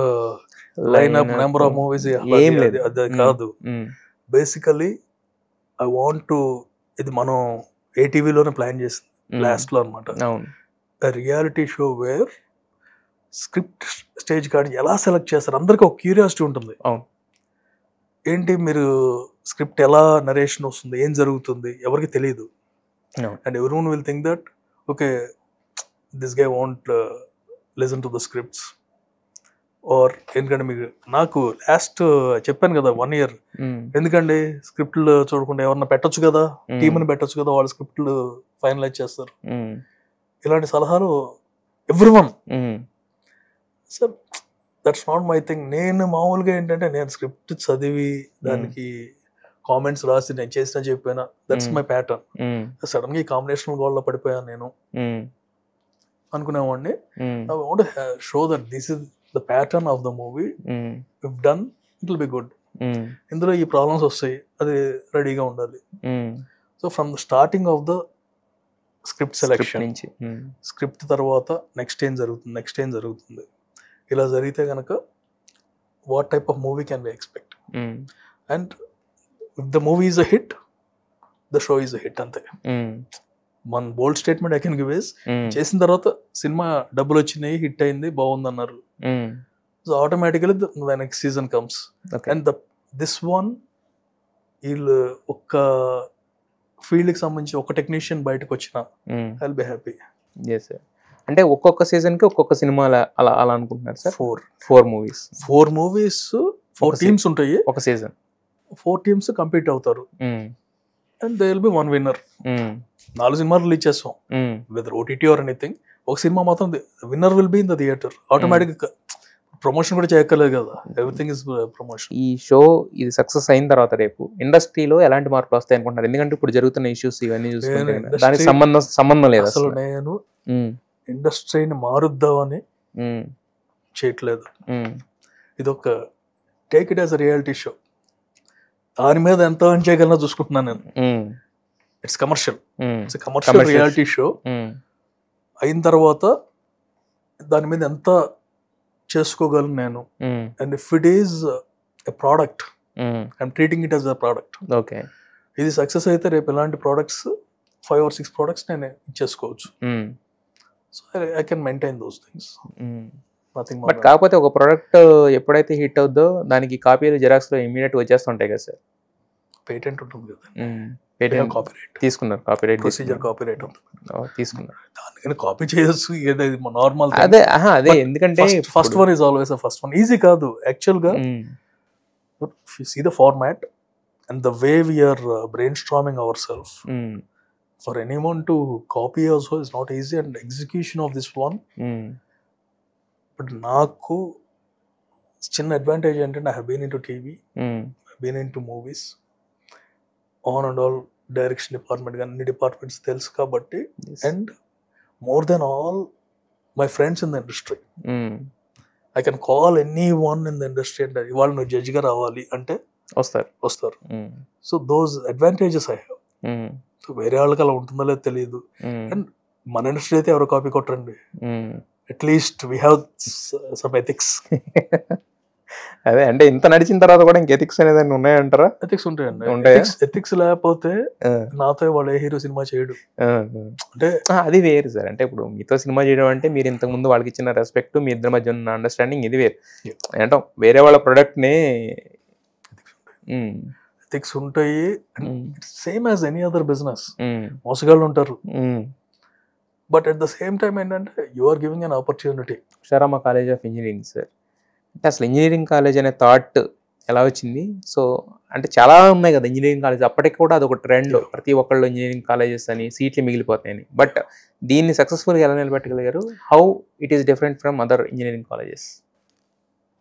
lineup, number of movies, ఏం లేదు, అది కాదు. బేసికలీ ఐ వాంట్ టు, ఇది మనం ఏటీవీలోనే ప్లాన్ చేసింది లాస్ట్ లో అనమాట. Reality show where script stage card ఎలా సెలెక్ట్ చేస్తారు, అందరికీ ఒక క్యూరియాసిటీ ఉంటుంది. ఏంటి మీరు స్క్రిప్ట్ ఎలా నరేషన్ వస్తుంది, ఏం జరుగుతుంది, ఎవరికి తెలియదు. And everyone will think that okay this guy want listen to the scripts are. ఎందుకంటే మీకు నాకు లాస్ట్ చెప్పాను కదా 1 year, ఎందుకండి స్క్రిప్ట్లు చూడకుండా ఎవరన్నా పెట్టొచ్చు కదా, టీమ్ని పెట్టొచ్చు కదా, వాళ్ళు స్క్రిప్ట్లు ఫైనలైజ్ చేస్తారు. ఇలాంటి సలహాలు everyone. Sir that's not my thing. నేను మామూలుగా ఏంటంటే నేను స్క్రిప్ట్ చదివి దానికి కామెంట్స్ రాసి నేను చేసినా చెప్పినా, దట్స్ మై ప్యాటర్న్. సడన్ గా ఈ కాంబినేషన్ గోల్లో పడిపోయాను నేను. అనుకునేవాడిని. I want show that this is the pattern of the movie, if done it will be good. ఇందులో ఈ ప్రాబ్లమ్స్ వస్తాయి, అది రెడీగా ఉండాలి. So from the starting of the script selection, script తర్వాత నెక్స్ట్ ఏం జరుగుతుంది, ఇలా జరిగితే కనుక what type of movie can be expect. And if the movie is a hit, the show is a hit, అంతే. మన బోల్డ్ statement I can give is, చేసిన తర్వాత సినిమా డబ్బులు వచ్చినాయి, హిట్ అయింది, బాగుంది అన్నారు, so automatically the next season comes. And this one, వీళ్ళు ఒక్క ఫీల్డ్కి సంబంధించి ఒక టెక్నీషియన్ బయటకు వచ్చిన ఐ విల్ బి హ్యాపీ. అంటే ఒక్కొక్క సీజన్ కి ఒక్కొక్క సినిమా అలా అలా అనుకుంటున్నారు సార్? 4 మూవీస్ 4 టీమ్స్ ఉంటాయి ఒక సీజన్. 4 టీమ్స్ కంపీట్ అవుతారు and they will be 1 winner. 4 సినిమాలు రిలీజ్ చేస్తాం, వెదర్ ఓటీటీ ఆర్ ఎనీథింగ్. ఒక సినిమా మాత్రం winner will be in the theatre. Automatic promotion కూడా చేయక్కర్లేదు కదా, ఎవ్రీథింగ్ ఇస్ ప్రమోషన్. ఈ షో ఇది సక్సెస్ అయిన తర్వాత రేపు ఇండస్ట్రీలో ఎలాంటి మార్పులు వస్తాయి అనుకుంటున్నారు? ఎందుకంటే ఇప్పుడు జరుగుతున్న ఇష్యూస్ ఇవన్నీ చూసుకుంటే దానికి సంబంధం లేదు అసలు. నేను ఇండస్ట్రీని మారుద్దామని చేయట్లేదు. ఇది ఒక take it as a reality show, దాని మీద ఎంత ఎర్న్ చేయగలనో చూసుకుంటున్నాను నేను. ఇట్స్ కమర్షియల్ రియాలిటీ షో అయిన తర్వాత దాని మీద ఎంత చేసుకోగలను నేను. And if it is a product, I'm treating it as a product. Okay, ఇది సక్సెస్ అయితే రేపు ఇలాంటి ప్రోడక్ట్స్ 5 or 6 ప్రోడక్ట్స్ నేను ఇచ్చేసుకోవచ్చు. So I can maintain those things, nothing more. But కాకపోతే ఒక ప్రోడక్ట్ ఎప్పుడైతే హిట్ అవుద్దో దానికి కాపీలు జిరాక్స్ లో ఇమీడియట్ వచ్చేస్తుంటాయి కదా సార్? పేటెంట్ ఉంటుంది కదా, పేటెంట్ కాపీరైట్ తీసుకున్నారు, కాపీరైట్ ప్రొసీజర్ కాపీరైట్ ఉంటుంది, తీసుకున్నారు. దానికని కాపీ చేయొచ్చు, నార్మల్. అదే ఎందుకంటే first one is always first one. Easy కాదు యాక్చువల్ గా. See the format and the way we are brainstorming ourself. For anyone to copy also is not easy, and execution of this one. But నాకు చిన్న advantage ఏంటంటే I have been into TV, I have been into movies, on and all direction department కానీ అన్ని departments తెలుసు కాబట్టి. And more than all my friends in the industry, I can call any one in the industry and ఇవాళ నువ్వు జడ్జిగా రావాలి అంటే వస్తారు. So those advantages I have. So వేరే వాళ్ళకి అలా ఉంటుందో లేదో తెలియదు. అండ్ మన ఇండస్ట్రీ అయితే ఎవరో కాపీ కొట్టరండి, at least we have some ethics. అదే అంటే ఇంత నడిచిన తర్వాత కూడా ఇంక ఎథిక్స్ అనేది ఉన్నాయంటారా? ఎథిక్స్ ఉంటాయండి. ఎథిక్స్ లేకపోతే నాతో వాళ్ళు ఏ హీరో సినిమా చేయడు. అంటే అది వేరు సార్. అంటే ఇప్పుడు మీతో సినిమా చేయడం అంటే మీరు ఇంతకు ముందు వాళ్ళకి ఇచ్చిన రెస్పెక్ట్, మీ ఇద్దరి మధ్య ఉన్న అండర్స్టాండింగ్ ఇది వేరు. అంటే వేరే వాళ్ళ ప్రొడక్ట్ ని ఎథిక్స్ ఉంటాయి. Same as any other business, మోసగాళ్ళు ఉంటారు. But at the same time ఏంటంటే you are giving an opportunity. అక్షరామ కాలేజ్ ఆఫ్ ఇంజనీరింగ్ సార్, అంటే అసలు ఇంజనీరింగ్ కాలేజ్ అనే థాట్ ఎలా వచ్చింది? సో అంటే చాలా ఉన్నాయి కదా ఇంజనీరింగ్ కాలేజ్, అప్పటికి కూడా అదొక ట్రెండ్, ప్రతి ఒక్కళ్ళు ఇంజనీరింగ్ కాలేజెస్ అని, సీట్లు మిగిలిపోతాయని. బట్ దీన్ని సక్సెస్ఫుల్గా ఎలా నిలబెట్టగలిగారు? How it is different from other engineering colleges?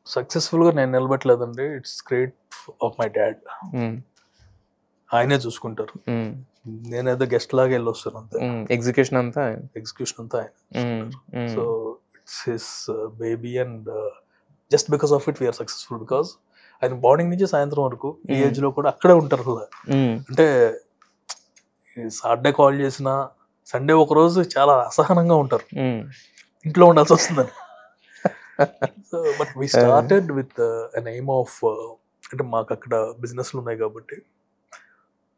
సక్సెస్ఫుల్గా నేను నిలబెట్టలేదండి, it's credit of my dad. ఆయనే చూసుకుంటారు, నేనేదో గెస్ట్ లాగా వెళ్ళి వస్తాను అంతే. ఎగ్జిక్యూషన్ అంతా ఆయన. So it's his baby and just because of it we are successful. Because ఆయన మార్నింగ్ నుంచి సాయంత్రం వరకు ఈ ఏజ్ లో కూడా అక్కడే ఉంటారు కదా. అంటే సాటర్డే కాల్ చేసిన సండే ఒక రోజు చాలా అసహనంగా ఉంటారు, ఇంట్లో ఉండాల్సి వస్తుందని. So but we started with an aim of, అంటే మాకు అక్కడ బిజినెస్లు ఉన్నాయి కాబట్టి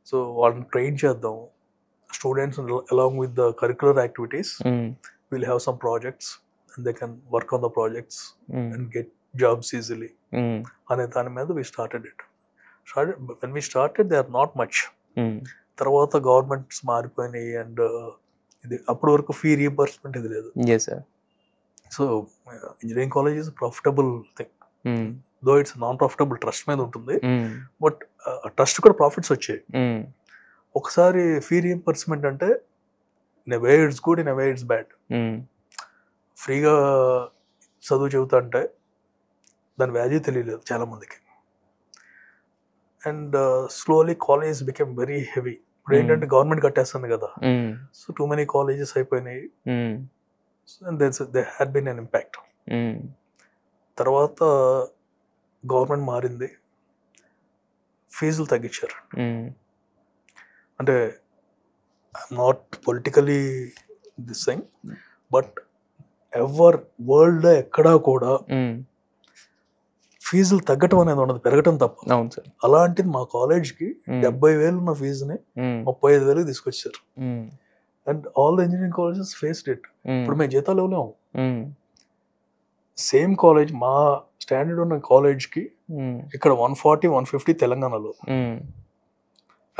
సో వాళ్ళని ట్రైన్ చేద్దాం, students along with the curricular activities will have some projects and they can work on the projects and get jobs easily అనే దాని మీద we started it. When we started they are not much. తర్వాత governments మారిపోయినాయి and ఇది అప్పటి వరకు fee reimbursement ఇది లేదు. So engineering college is profitable thing, though it's non profitable, trust మీద ఉంటుంది. బట్ ట్రస్ట్ కూడా ప్రాఫిట్స్ వచ్చాయి. ఒకసారి ఫీ రీఎంబర్స్మెంట్ అంటే in a way it's good, in a way it's bad. ఫ్రీగా చదువు చెబుతా అంటే దాని వాల్యూ తెలియలేదు చాలా మందికి. And slowly college became very heavy. ఇప్పుడు ఏంటంటే గవర్నమెంట్ కట్టేస్తుంది కదా, సో టూ మెనీ కాలేజెస్ అయిపోయినాయి. They had been an impact. తర్వాత గవర్నమెంట్ మారింది, ఫీజులు తగ్గించారు. అంటే I'm not politically this thing, but world ఎక్కడా కూడా ఫీజులు తగ్గటం అనేది ఉండదు, పెరగటం తప్ప. అవును సార్. అలాంటిది మా కాలేజ్కి 70,000 ఉన్న ఫీజుని 35,000 తీసుకొచ్చారు. And all the engineering colleges faced it. ఇప్పుడు మేము జీతాలు ఇవ్వలేము. సేమ్ కాలేజ్, మా స్టాండర్డ్ ఉన్న కాలేజ్కి ఇక్కడ 140, 150 తెలంగాణలో,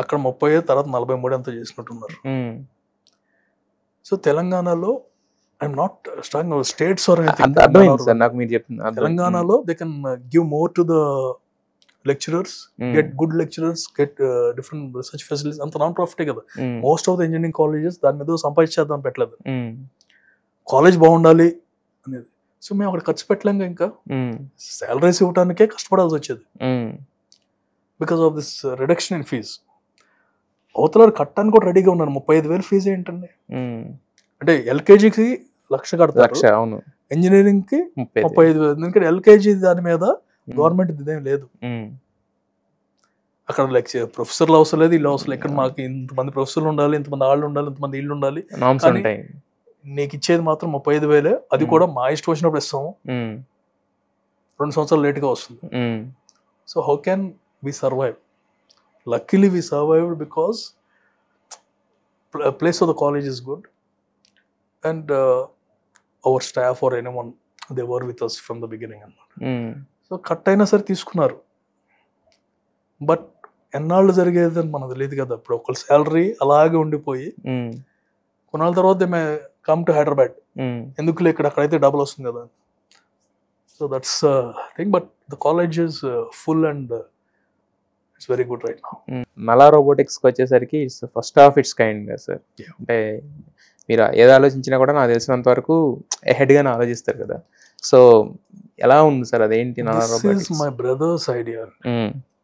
అక్కడ 30 తర్వాత 43 అంతా చేసినట్టున్నారు. సో తెలంగాణలో I'm not strong states or anything. అర్థమైంది సార్ నాకు మీరు చెప్తున్నా. తెలంగాణలో they can give more to the lecturers, get good lecturers, get different research facilities. అంత నాన్ ప్రాఫిటే కదా most of the engineering colleges. దాని మీద సంపాదించేద్దాం పెట్టలేదు, కాలేజ్ బాగుండాలి అనేది. సో మేము అక్కడ ఖర్చు పెట్టలేం, ఇంకా సాలరీస్ ఇవ్వడానికే కష్టపడాల్సి వచ్చేది because of this reduction in fees. అవతల కట్టడానికి కూడా రెడీగా ఉన్నారు. 35,000 ఫీజు ఏంటండి? అంటే ఎల్కేజీకి 1,00,000 కడతారు, అవును, ఇంజనీరింగ్ కి 35,000. ఎందుకంటే ఎల్కేజీ దాని మీద గవర్నమెంట్ ఇదేం లేదు. అక్కడ ప్రొఫెసర్లు అవసరం లేదు, ఇల్లు అవసరం లేదు. ఇక్కడ మాకు ఇంతమంది ప్రొఫెసర్లు ఉండాలి, ఇంతమంది వాళ్ళు ఉండాలి, ఇంతమంది ఇల్లు ఉండాలి. నీకు ఇచ్చేది మాత్రం 35,000. అది కూడా మా ఇష్టం వచ్చినప్పుడు ఇస్తాము, 2 సంవత్సరాలు లేట్గా వస్తుంది. So how can we survive? Luckily we survived because place of the college is good and our staff are anyone they were with us from the beginning అన్నమాట. సో కట్ అయినా సరే తీసుకున్నారు. బట్ ఎన్నాళ్ళు జరిగేది అని మనకు తెలియదు కదా. ఇప్పుడు ఒకళ్ళ శాలరీ అలాగే ఉండిపోయి కొన్నాళ్ళ తర్వాత they may come to Hyderabad. ఎందుకులే, ఇక్కడ అక్కడైతే డబుల్ వస్తుంది కదా. So that's thing. But the college is full and it's very good right now. Nala రోబోటిక్స్కి వచ్చేసరికి it's first of its kind కదా సార్. అంటే మీరు ఏది ఆలోచించినా కూడా నాకు తెలిసినంత వరకు హెడ్గానే ఆలోచిస్తారు కదా. సో ఎలా ఉంది సార్ అదేంటి Nala robotics? My brothers idea.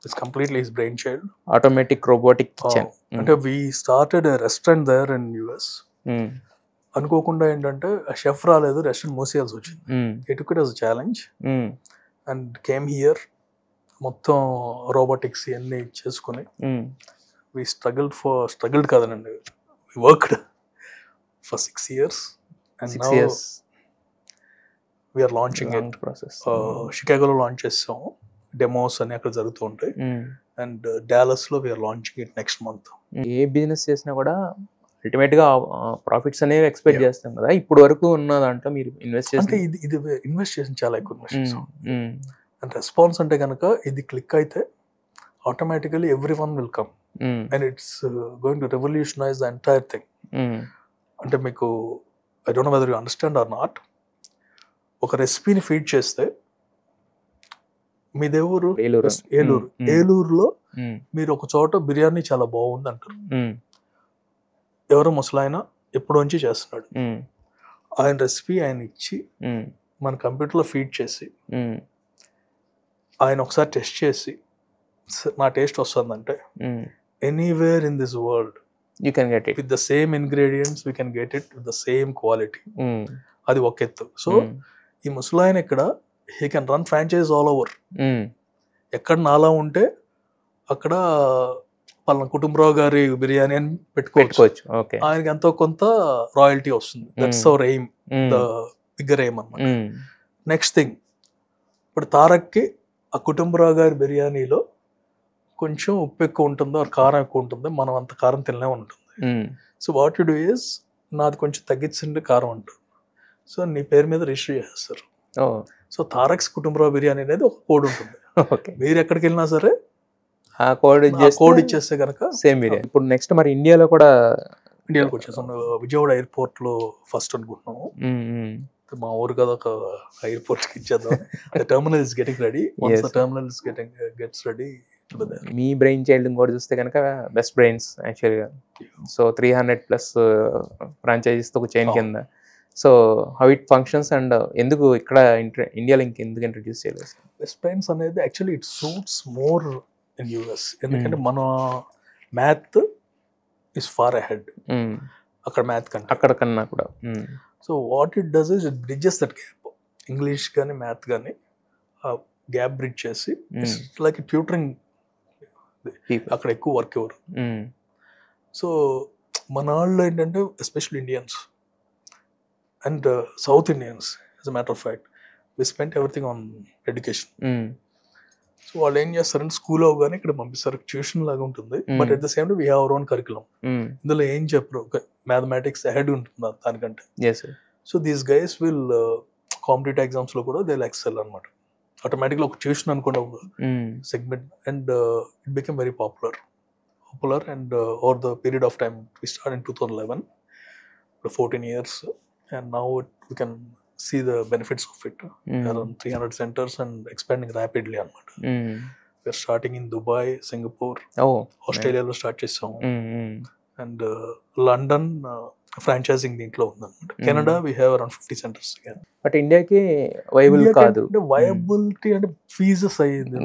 It's completely his brainchild. Automatic robotic kitchen. అంటే we started a restaurant there in US. అనుకోకుండా ఏంటంటే షెఫ్ రాలేదు, రెస్టారెంట్ మూసేయాల్సి వచ్చింది. He took it as a challenge and came here. మొత్తం robotics ఇవన్నీ చేసుకుని we struggled కాదనండి, we worked for 6 years and 6 now years we are launching it. Process. షికాగోలో launch చేస్తాము, demos అని అక్కడ జరుగుతూ ఉంటాయి. అండ్ డాలస్ లో we're launching it next month. ఏ బిజినెస్ చేసినా కూడా అల్టిమేట్ గా ప్రాఫిట్స్ అనేవి ఎక్స్పెక్ట్ చేస్తాం కదా. ఇప్పుడు వరకు ఉన్న దాంట్లో మీరు ఇన్వెస్ట్ చేసి, అంటే ఇది ఇన్వెస్ట్ చేసిన చాలా ఎక్కువ ఇన్వెస్ట్. అండ్ రెస్పాన్స్ అంటే కనుక ఇది క్లిక్ అయితే automatically everyone will come and it's going to revolutionize the entire thing. అంటే మీకు I don't know whether you understand or not, ఒక రెసిపీని ఫీడ్ చేస్తే, మీ దేవురు ఏలూరులో మీరు ఒక చోట బిర్యానీ చాలా బాగుంది అంటారు. ఎవరో ముసలాయన ఎప్పుడోంచి చేస్తున్నాడు, ఆయన రెసిపీ ఆయన ఇచ్చి మన కంప్యూటర్లో ఫీడ్ చేసి ఆయన ఒకసారి టెస్ట్ చేసి నా టేస్ట్ వస్తుందంటే anywhere in this world you can get it with the same ingredients, we can get it with the same quality. అది ఒక ఎత్తు. సో ఈ ముసలాయన ఇక్కడ he can run franchise all over. ఎక్కడ నాలా ఉంటే అక్కడ పలానా కుటుంబరావు గారి బిర్యానీ అని పెట్టుకోవచ్చు. ఆయనకి ఎంతో కొంత రాయల్టీ వస్తుంది. That's our aim, the bigger aim అన్నమాట. నెక్స్ట్ థింగ్, ఇప్పుడు తారక్కి ఆ కుటుంబరావు గారి బిర్యానీలో కొంచెం ఉప్పు ఎక్కువ ఉంటుందో కారం ఎక్కువ ఉంటుందో, మనం అంత కారం తినలే ఉంటుంది. So what you do is, నాది కొంచెం తగ్గించండి కారం ఉంటుంది. సో నీ పేరు మీద రిజిస్టర్ చేస్తారు. సో తారక్స్ కుటుంబరావు బిర్యానీ అనేది ఒక కోడ్ ఉంటుంది. మీరు ఎక్కడికి వెళ్ళినా సరే ఆ కోడ్ ఇచ్చేస్తే కనుక సేమ్ బిర్యానీ. ఇప్పుడు నెక్స్ట్ మరి ఇండియాలోకి వచ్చేసాం. విజయవాడ ఎయిర్పోర్ట్ లో ఫస్ట్ అనుకుంటున్నాము. మా ఊరు కదా, ఒక ఎయిర్పోర్ట్ కి ఇచ్చేద్దాం. Terminal is getting ready. Once the terminal is gets ready. Me brain child కూడా చూస్తే కనుక బెస్ట్ బ్రెయిన్స్ యాక్చువల్గా. సో 300+ ఫ్రాంచైజీస్ తో ఒక చైన్ కింద. So how it functions and ఎందుకు ఇక్కడ ఇండియాలో ఇంకెందుకు ఇంట్రడ్యూస్ చేయలేదు? బెస్ట్ బ్రెయిన్స్ అనేది actually it suits more in US. ఎందుకంటే మన మ్యాథ్ ఇస్ ఫార్ అహెడ్ అక్కడ మ్యాథ్ కంటే. అక్కడ కన్నా కూడా so what it does is it bridges that gap. English కానీ మ్యాథ్ కానీ ఆ గ్యాప్ బ్రిడ్జ్ చేసి ఇట్స్ లైక్ ట్యూటరింగ్. అక్కడ ఎక్కువ వర్క్ ఎవరు. సో మన వాళ్ళు ఏంటంటే especially Indians and South Indians as a matter of fact we spent everything on education. So వాళ్ళు ఏం చేస్తారంటే స్కూల్ అవగానే ఇక్కడ పంపిస్తారు, ట్యూషన్ లాగా ఉంటుంది. But at the same time we have our own curriculum. ఇందులో ఏం చెప్పరు, మ్యాథమెటిక్స్ అహెడ్ ఉంటుంది దానికంటే. So these guys will competitive exams లో కూడా దే విల్ ఎక్సెల్ అనమాట. ఆటోమేటిక్గా ఒక ట్యూషన్ అనుకోండి ఒక segment and it became very popular and over the period of time we start in 2011, 14 years, and now we can see the benefits of it. Around 300 centers and expanding rapidly anamata. We are starting in Dubai, Singapore, Australia lo start chesam, and London franchising దీంట్లో ఉందన్నమాట. Canada we have around 50 centers again. But ఇండియాకి viable కాదు. Viability అంటే fees అయ్యింది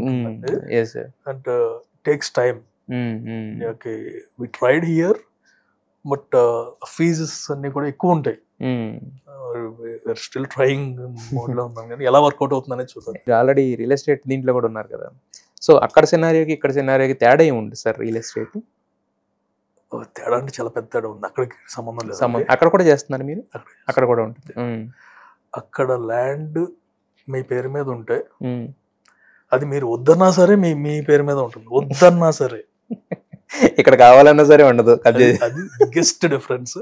and takes time. we tried here but fees అన్ని కూడా ఎక్కువ ఉంటాయి. స్టిల్ ట్రైయింగ్ మోడ్ లో ఉన్నాం కానీ ఎలా వర్కౌట్ అవుతుందనేది చూద్దాం. ఆల్రెడీ రియల్ ఎస్టేట్ దీంట్లో కూడా ఉన్నారు కదా, సో అక్కడ సినారియోకి ఇక్కడ సినారియోకి తేడా ఏముంది సార్? రియల్ ఎస్టేట్ తేడా అంటే చాలా పెద్ద తేడా ఉంది. అక్కడికి సంబంధం లేదు. అక్కడ కూడా చేస్తున్నారు మీరు? అక్కడ కూడా ఉంటుంది. అక్కడ ల్యాండ్ మీ పేరు మీద ఉంటే అది మీరు వద్దన్నా సరే మీ పేరు మీద ఉంటుంది, వద్దన్నా సరే. ఇక్కడ కావాలన్నా సరే ఉండదు. అది బిగ్గెస్ట్ డిఫరెన్స్.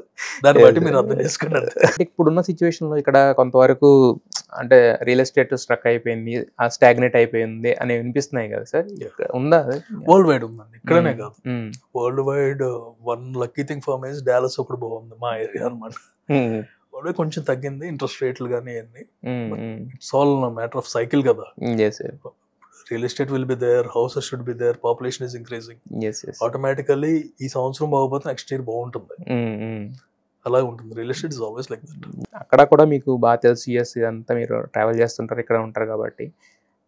దాన్ని బట్టి మీరు అర్థం చేసుకున్నారు. ఇప్పుడున్న సిచ్యువేషన్ లో ఇక్కడ కొంతవరకు అంటే రియల్ ఎస్టేట్ స్ట్రక్ అయిపోయింది, ఆ స్టాగ్నేట్ అయిపోయింది అని వినిపిస్తున్నాయి కదా సార్, ఉందా? వరల్డ్ వైడ్ ఉందండి, ఇక్కడనే కాదు. World wide one lucky thing for me is Dallas ఒకటి బాగుంది, మా ఏరియా అనమాట. వరల్డ్ కొంచెం తగ్గింది ఇంట్రెస్ట్ రేట్లు కానీ అన్ని. It's all matter of cycle కదా. Real estate will be there, houses should be there, population is increasing. Automatically ఈ సంవత్సరం బాగుపోతే నెక్స్ట్ ఇయర్ బాగుంటుంది. అలా ఉంటుంది. Real estate is always like that. అక్కడ కూడా మీకు బాగా తెలుసు, యూఎస్ ఇదంతా మీరు ట్రావెల్ చేస్తుంటారు, ఇక్కడ ఉంటారు కాబట్టి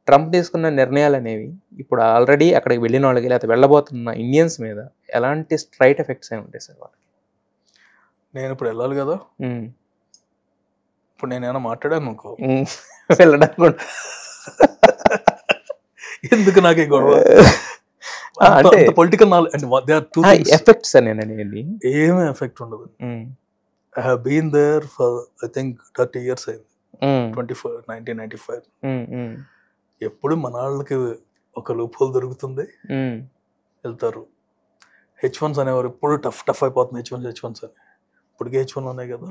ట్రంప్ తీసుకున్న నిర్ణయాలు అనేవి ఇప్పుడు ఆల్రెడీ అక్కడికి వెళ్ళిన వాళ్ళకి లేకపోతే వెళ్ళబోతున్న ఇండియన్స్ మీద ఎలాంటి స్ట్రైట్ ఎఫెక్ట్స్ ఏమి ఉంటాయి సార్ వాళ్ళకి? నేను ఇప్పుడు వెళ్ళాలి కదా, ఇప్పుడు నేను ఏమైనా మాట్లాడాను అనుకో వెళ్ళడానికి ఎందుకు నాకే గొడవ అంటే పొలిటికల్ నాలెడ్జ్ ఎఫెక్ట్స్ అని అనేది ఏమీ ఎఫెక్ట్ ఉండదు. I have been there for I think 30 years అయింది. 1995 ఎప్పుడు మన వాళ్ళకి ఒక లూప్ హోల్ దొరుకుతుంది, వెళ్తారు. H1s అనేవారు ఇప్పుడు టఫ్ అయిపోతుంది. H1s అని ఇప్పటికే H1 ఉన్నాయి కదా.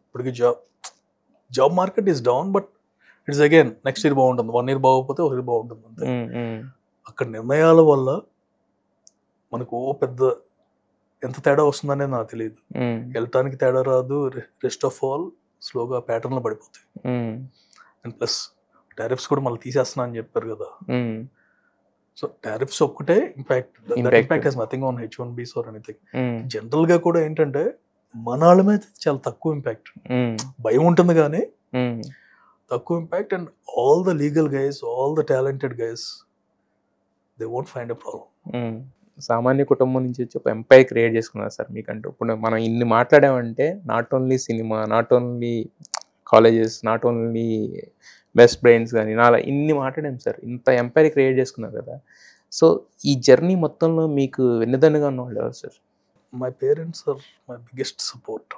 ఇప్పటికి job market is down but it's again next year బాగుంటుంది. 1 year బాగోకపోతే 1 year బాగుంటుంది అంతే. అక్కడ నిర్ణయాల వల్ల మనకు పెద్ద ఎంత తేడా వస్తుందనేది నాకు తెలియదు. వెళ్ళటానికి తేడా రాదు, రెస్ట్ ఆఫ్ ఆల్ స్లోగా ప్యాటర్న్లో పడిపోతాయి. అండ్ ప్లస్ టారిఫ్స్ కూడా మళ్ళీ తీసేస్తున్నా అని చెప్పారు కదా. సో టారిఫ్స్ ఒక్కటే impact has nothing on H1Bs or anything. General గా కూడా ఏంటంటే మన వాళ్ళ మీద చాలా తక్కువ ఇంపాక్ట్. భయం ఉంటుంది కానీ తక్కువ impact. And all the legal guys, all the talented guys, they won't find a problem. సామాన్య కుటుంబం నుంచి వచ్చి ఒక ఎంపైర్ క్రియేట్ చేసుకున్నారు సార్ మీకంటూ. ఇప్పుడు మనం ఇన్ని మాట్లాడామంటే not only cinema, not only colleges, not only best brains కానీ అలా ఇన్ని మాట్లాడాం సార్. ఇంత ఎంపైర్ క్రియేట్ చేసుకున్నారు కదా. సో ఈ జర్నీ మొత్తంలో మీకు వెన్నుదన్నుగా ఉన్న వాళ్ళు ఎవరు sir? My parents are my biggest support.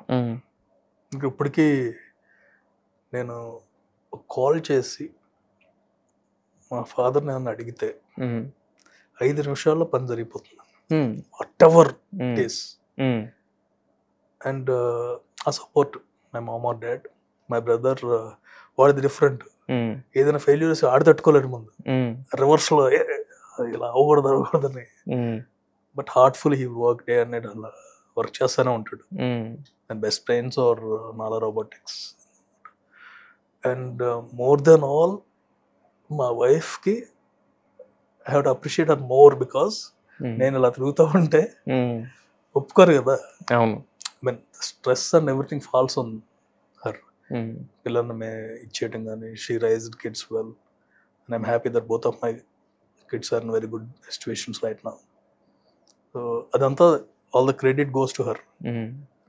ఇంకా ఇప్పటికీ నేను కాల్ చేసి మా ఫాదర్ నన్ను అడిగితే 5 నిమిషాల్లో పని జరిగిపోతుంది. Whatever it is. And ఆ support my mom or dad, my brother వాడిది డిఫరెంట్. ఏదైనా ఫెయిల్యూర్ వస్తే ఆడి తట్టుకోలేడు ముందు, రివర్స్ లో ఇలా అవ్వకూడదని. But heartful he work day and night అలా వర్క్ చేస్తూనే ఉంటాడు. And best friends are Nala robotics. And more than all మా వైఫ్కి I have to appreciate her more because నేను ఇలా తిరుగుతూ ఉంటే ఒప్పుకోరు కదా. అవును. Mean stress and everything falls on her. పిల్లల్ని ఇచ్చేయటం కానీ, she raised kids well and I'm happy that both of my kids are in very good situations right now. So అదంతా all the credit goes to her.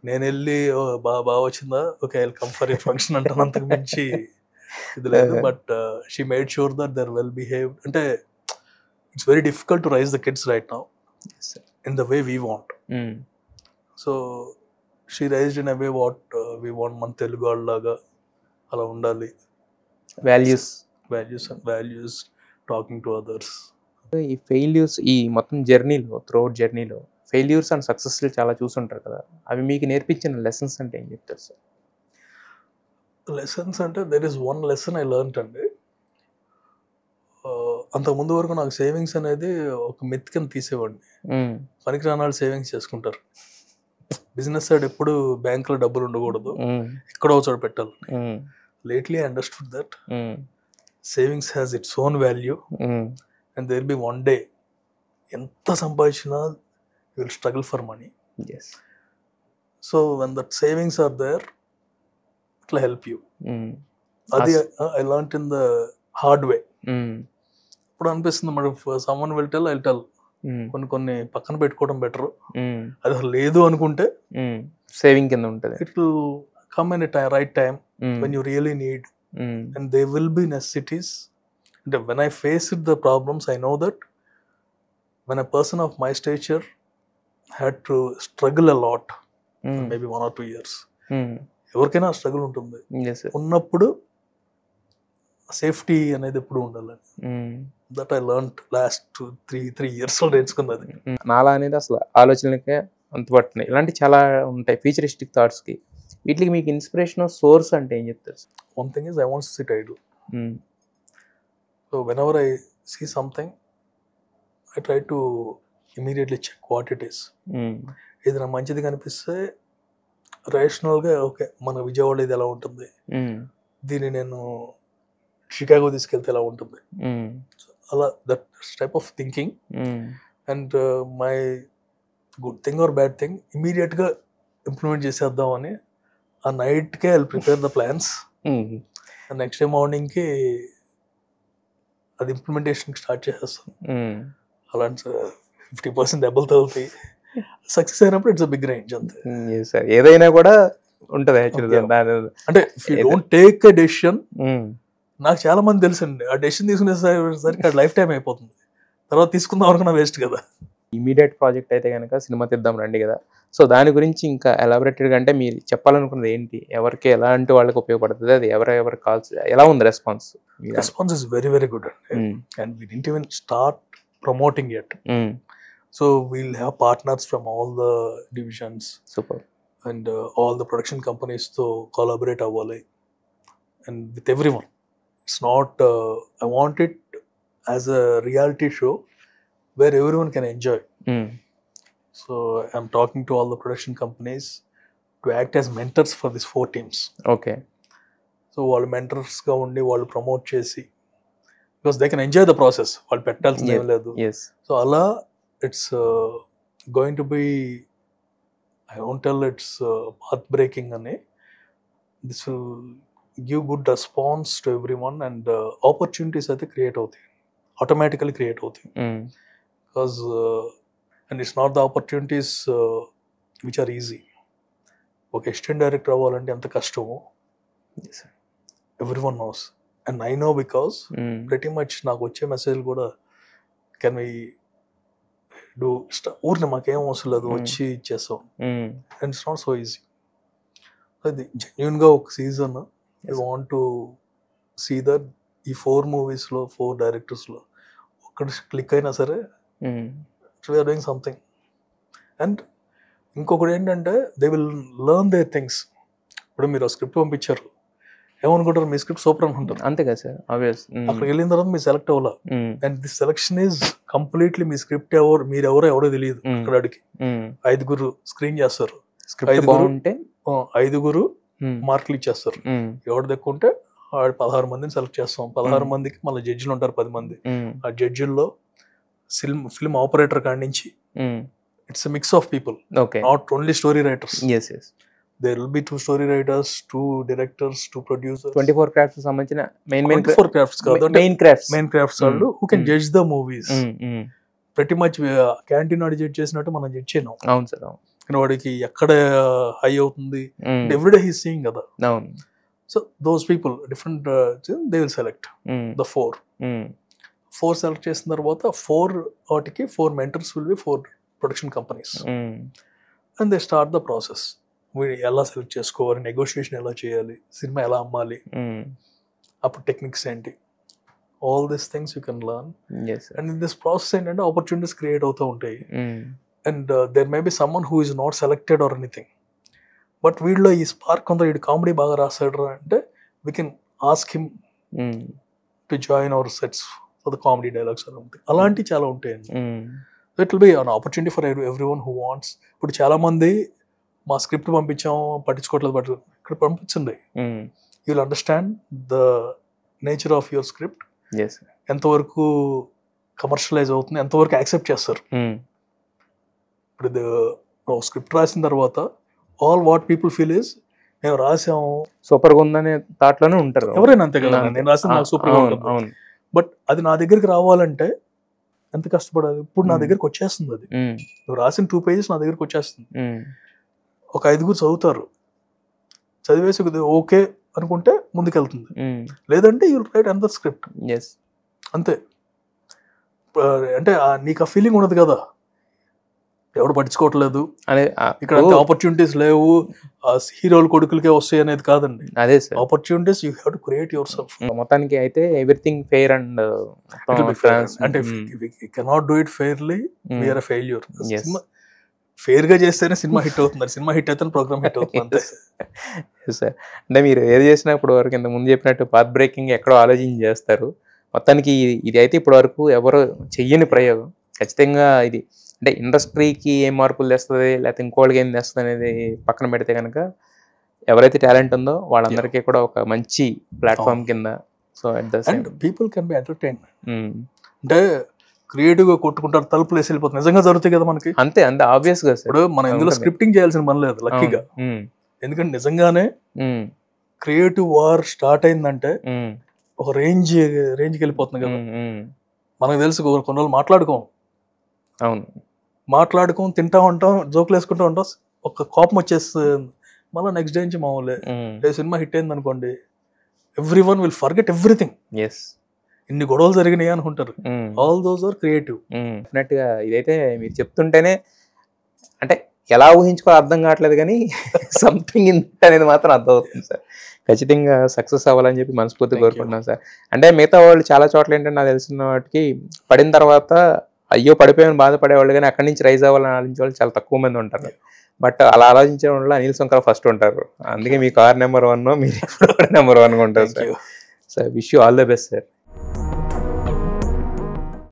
నేను వెళ్ళి బాగా వచ్చిందా, okay I will come for a function అంటాను, అంతకు మించి ఇది లేదు. But she made sure that their well behave. అంటే it's very difficult to raise the kids right now in the way we want. So she raised in a way what we want. మన తెలుగు వాళ్ళలాగా అలా ఉండాలి, values talking to others. ఈ failures, ఈ మొత్తం జర్నీలో, throughout జర్నీలో ఫెయిల్యూర్స్ అండ్ సక్సెస్లు చాలా చూసుంటారు కదా, అవి మీకు నేర్పించిన లెసన్స్ అంటే ఏం చెప్తారు సార్? లెసన్స్ అంటే there is one lesson I learnt అండి. అంతకుముందు వరకు నాకు సేవింగ్స్ అనేది ఒక మిత్ కింద తీసేవాడిని. పనికిరాని వాళ్ళు సేవింగ్స్ చేసుకుంటారు. బిజినెస్ సైడ్ ఎప్పుడు బ్యాంకులో డబ్బులు ఉండకూడదు, ఎక్కడో చోట పెట్టాలి. Lately I understood that savings has its own value and there be one day ఎంత సంపాదించినా you will struggle for money. Yes. So when that savings are there, it will help you. Adi I learned in the hard way. ఇప్పుడు అనిపిస్తుంది మరి someone will tell, I'll tell. కొన్ని పక్కన పెట్టుకోవడం better. అది లేదు అనుకుంటే సేవింగ్ కింద ఉంటుంది. It will come in a right time when you really need. And there will be necessities. And when I faced the problems, I know that when a person of my stature had to struggle a lot, maybe 1 or 2 years, ఎవరికైనా struggle ఉంటుంది. ఉన్నప్పుడు safety అనేది ఎప్పుడు ఉండాలని, that I learned last 3 years లో నేర్చుకున్నది. నాలా అనేది అసలు ఆలోచనలకే అంతుపడుతున్నాయి. ఇలాంటి చాలా ఉంటాయి ఫ్యూచరిస్టిక్ థాట్స్కి. వీటికి మీకు ఇన్స్పిరేషన్ సోర్స్ అంటే ఏం చెప్తారు? One thing is I want to sit idle. So whenever I see something I try to immediately check what it is. ఏదైనా మంచిది కనిపిస్తే రేషనల్గా ఓకే మన విజయవాడ ఇది ఎలా ఉంటుంది, దీన్ని నేను షికాగో తీసుకెళ్తే ఎలా ఉంటుంది, అలా that type of thinking. And my good thing or bad thing ఇమీడియట్గా ఇంప్లిమెంట్ చేసేద్దామని ఆ నైట్కే I prepare the plans. Next day మార్నింగ్కి అది ఇంప్లిమెంటేషన్కి స్టార్ట్ చేసేస్తాను. అలాంటి 50% దెబ్బలు తగులుతాయి. సక్సెస్ అయినప్పుడు ఇట్స్ అ బిగ్ రేంజ్ అంతే. ఏదైనా కూడా ఉంటుంది. అంటే if you don't take a decision, నాకు చాలా మంది తెలుసండి ఆ డెసిషన్ తీసుకునేసరికి అది లైఫ్ టైం అయిపోతుంది, తర్వాత తీసుకుందాం అనుకున్నా వేస్ట్ కదా. ఇమీడియట్ ప్రాజెక్ట్ అయితే కనుక సినిమా తీద్దాం రండి కదా. సో దాని గురించి ఇంకా ఎలాబొరేటెడ్గా అంటే మీరు చెప్పాలనుకున్నది ఏంటి, ఎవరికి ఎలాంటి వాళ్ళకి ఉపయోగపడుతుంది, అది ఎవరెవరి కాల్స్, ఎలా ఉంది response? Response is very very good అండి. And we didn't even start promoting it. So we'll have partners from all the divisions. Super. And all the production companies to collaborate avvali and with everyone. It's not I want it as a reality show where everyone can enjoy. So I'm talking to all the production companies to act as mentors for these 4 teams. Okay. So all mentors ga undi వాళ్ళు promote chesi, because they can enjoy the process. వాళ్ళు పెట్టాల్సింది ఏం లేదు. Yes. So అలా it's going to be, I won't tell it's path-breaking ane. This will give good response to everyone and opportunities అయితే create అవుతాయి, automatically create అవుతాయి. Because and it's not the opportunities which are easy. ఒక assistant director అవ్వాలంటే ఎంత కష్టమో everyone knows, and I know because pretty much నాకు వచ్చే message కూడా can we do ఊరిని మాకేం అవసరం లేదు, వచ్చి ఇచ్చేస్తాం. And it's not so easy. అది జెన్యున్గా ఒక season I want to see that ఈ 4 మూవీస్లో 4 డైరెక్టర్స్లో ఒక్కటి క్లిక్ అయినా సరే వీఆర్ డూయింగ్ సంథింగ్. అండ్ ఇంకొకటి ఏంటంటే they will learn their things. ఇప్పుడు మీరు స్క్రిప్ట్ పంపించారు, ఏమనుకుంటారు, మీ స్క్రిప్ట్ సూపర్ అనుకుంటారు, అంతే కదా సార్. అక్కడికి వెళ్ళిన తర్వాత మీరు సెలెక్ట్ అవ్వాలా. And this selection is completely me script మీరు ఎవరో తెలియదు. అక్కడ అడిగి 5 స్క్రీన్ చేస్తారు, 5 మార్కులు ఇచ్చేస్తారు. ఎవరు దక్కుంటే 16 మందిని సెలెక్ట్ చేస్తాం. 16 మందికి మళ్ళీ జడ్జిలు ఉంటారు 10 మంది. ఆ జడ్జిల్లో ఫిల్మ్ ఆపరేటర్ కాడి నుంచి it's a mix of people, not only story writers. There will be 2 story writers, 2 directors, 2 producers. 24 crafts సంబంధించిన మెయిన్ crafts కాదు, మెయిన్ క్రాఫ్ట్స్ వాళ్ళు who can judge the movies. Pretty much canteen Audi judge చేసినట్టు మనం judge చేయను. అవును sir. వాడికి ఎక్కడ high అవుతుంది ఎవ్రీడే హీ సీయింగ్ కదా. So those people different they will select the 4 select చేసిన తర్వాత 4 వాటికి 4 mentors will be 4 production companies and they start the process. వీడు ఎలా సెలెక్ట్ చేసుకోవాలి, నెగోషియేషన్ ఎలా చేయాలి, సినిమా ఎలా అమ్మాలి, అప్పుడు టెక్నిక్స్ ఏంటి, all these things you can learn. And in this process ఏంటంటే ఆపర్చునిటీస్ క్రియేట్ అవుతూ ఉంటాయి. And there may be someone who is not selected or anything, but వీడిలో ఈ స్పార్క్ కొంత వీడు కామెడీ బాగా రాస్తాడు అంటే we can ask him to join our sets for the comedy dialogues అని ఉంటాయి. అలాంటివి చాలా ఉంటాయండి. It will be an opportunity for every one who wants. ఇప్పుడు చాలా మంది మా స్క్రిప్ట్ పంపించాం పట్టించుకోవట్లేదు, బట్ ఇక్కడ పంపించండి. You will understand the nature of your script, ఎంతవరకు కమర్షియలైజ్ అవుతుంది, ఎంతవరకు యాక్సెప్ట్ చేస్తారు. ఇప్పుడు స్క్రిప్ట్ రాసిన తర్వాత all what people feel is మేము రాసాము సూపర్ గా ఉందనే థాట్ లోనే ఉంటారు ఎవరైనా. అంతే కదా, నేను రాసింది నాకు సూపర్ గా ఉంటుంది, బట్ అది నా దగ్గరికి రావాలంటే ఎంత కష్టపడాలి. ఇప్పుడు నా దగ్గరికి వచ్చేస్తుంది, అది నువ్వు రాసిన 2 pages నా దగ్గరికి వచ్చేస్తుంది. ఒక 5 చదువుతారు, చదివేసి ఓకే అనుకుంటే ముందుకెళ్తుంది, లేదంటే యూ రైట్ అనదర్ స్క్రిప్ట్. అంతే. అంటే నీకు ఆ ఫీలింగ్ ఉండదు కదా, ఎవడు పట్టించుకోవట్లేదు ఇక్కడ, ఆపర్చునిటీస్ లేవు, హీరోల కొడుకులకే వస్తాయి అనేది కాదండి. అదే sir, opportunities you have to create yourself. మొత్తానికి అయితే ఎవ్రీథింగ్ ఫెయిర్ అండ్ అంటే you cannot do it fairly, we are a failure. Fair గా చేస్తేనే సినిమా హిట్ అవుతుంది, సినిమా హిట్ అయితే ప్రోగ్రామ్ హిట్ అవుతుంది. అంతే సార్. అంటే మీరు ఏది చేసినా ఇప్పుడు వరకు ఇంత ముందు చెప్పినట్టు పాత్ బ్రేకింగ్ ఎక్కడో ఆలోచించి చేస్తారు. మొత్తానికి ఇది అయితే ఇప్పటి వరకు ఎవరు చెయ్యని ప్రయోగం. ఖచ్చితంగా ఇది అంటే ఇండస్ట్రీకి ఏం మార్పులు తెస్తుంది లేకపోతే ఇంకోళ్ళకి ఏం తెస్తుంది అనేది పక్కన పెడితే కనుక ఎవరైతే టాలెంట్ ఉందో వాళ్ళందరికీ కూడా ఒక మంచి ప్లాట్ఫామ్ కింద. So and people can be entertain. అంటే క్రియేటివ్ గా కొట్టుకుంటారు, తలుపులు వేసి వెళ్ళిపోతుంది, నిజంగా జరుగుతాయి కదా మనకి. అంతే అంతే ఆబ్వియస్ గా. ఇప్పుడు మనం ఇందులో స్క్రిప్టింగ్ చేయాల్సిన పని లేదు లక్కీగా, ఎందుకంటే నిజంగానే క్రియేటివ్ వార్ స్టార్ట్ అయిందంటే ఒక రేంజ్కి వెళ్ళిపోతుంది కదా. మనకు తెలుసు కొన్ని రోజులు మాట్లాడుకోం తింటా ఉంటాం, జోకులు వేసుకుంటూ ఉంటాం, ఒక కోపం వచ్చేస్తుంది, మళ్ళీ నెక్స్ట్ డే నుంచి మామూలే. సినిమా హిట్ అయింది అనుకోండి, everyone will forget everything. ఇన్ని గొడవలు జరిగినాయి అనుకుంటారు. All those are creative. డెఫినెట్గా ఇదైతే మీరు చెప్తుంటేనే అంటే ఎలా ఊహించుకో అర్థం కావట్లేదు, కానీ సంథింగ్ ఇంత అనేది మాత్రం అర్థం అవుతుంది సార్. ఖచ్చితంగా సక్సెస్ అవ్వాలని చెప్పి మనస్ఫూర్తి కోరుకుంటున్నాను సార్. అంటే మిగతా వాళ్ళు చాలా చోట్ల ఏంటంటే నాకు తెలిసిన వాటికి పడిన తర్వాత అయ్యో పడిపోయామని బాధపడేవాళ్ళు, కానీ అక్కడి నుంచి రైజ్ అవ్వాలని ఆలోచించే వాళ్ళు చాలా తక్కువ మంది ఉంటారు. బట్ అలా ఆలోచించే వాళ్ళు అనిల్ సుంకర ఫస్ట్ ఉంటారు. అందుకే మీ కార్ నెంబర్ 1, మీరు నెంబర్ 1 ఉంటారు sir. Wish you all the best sir.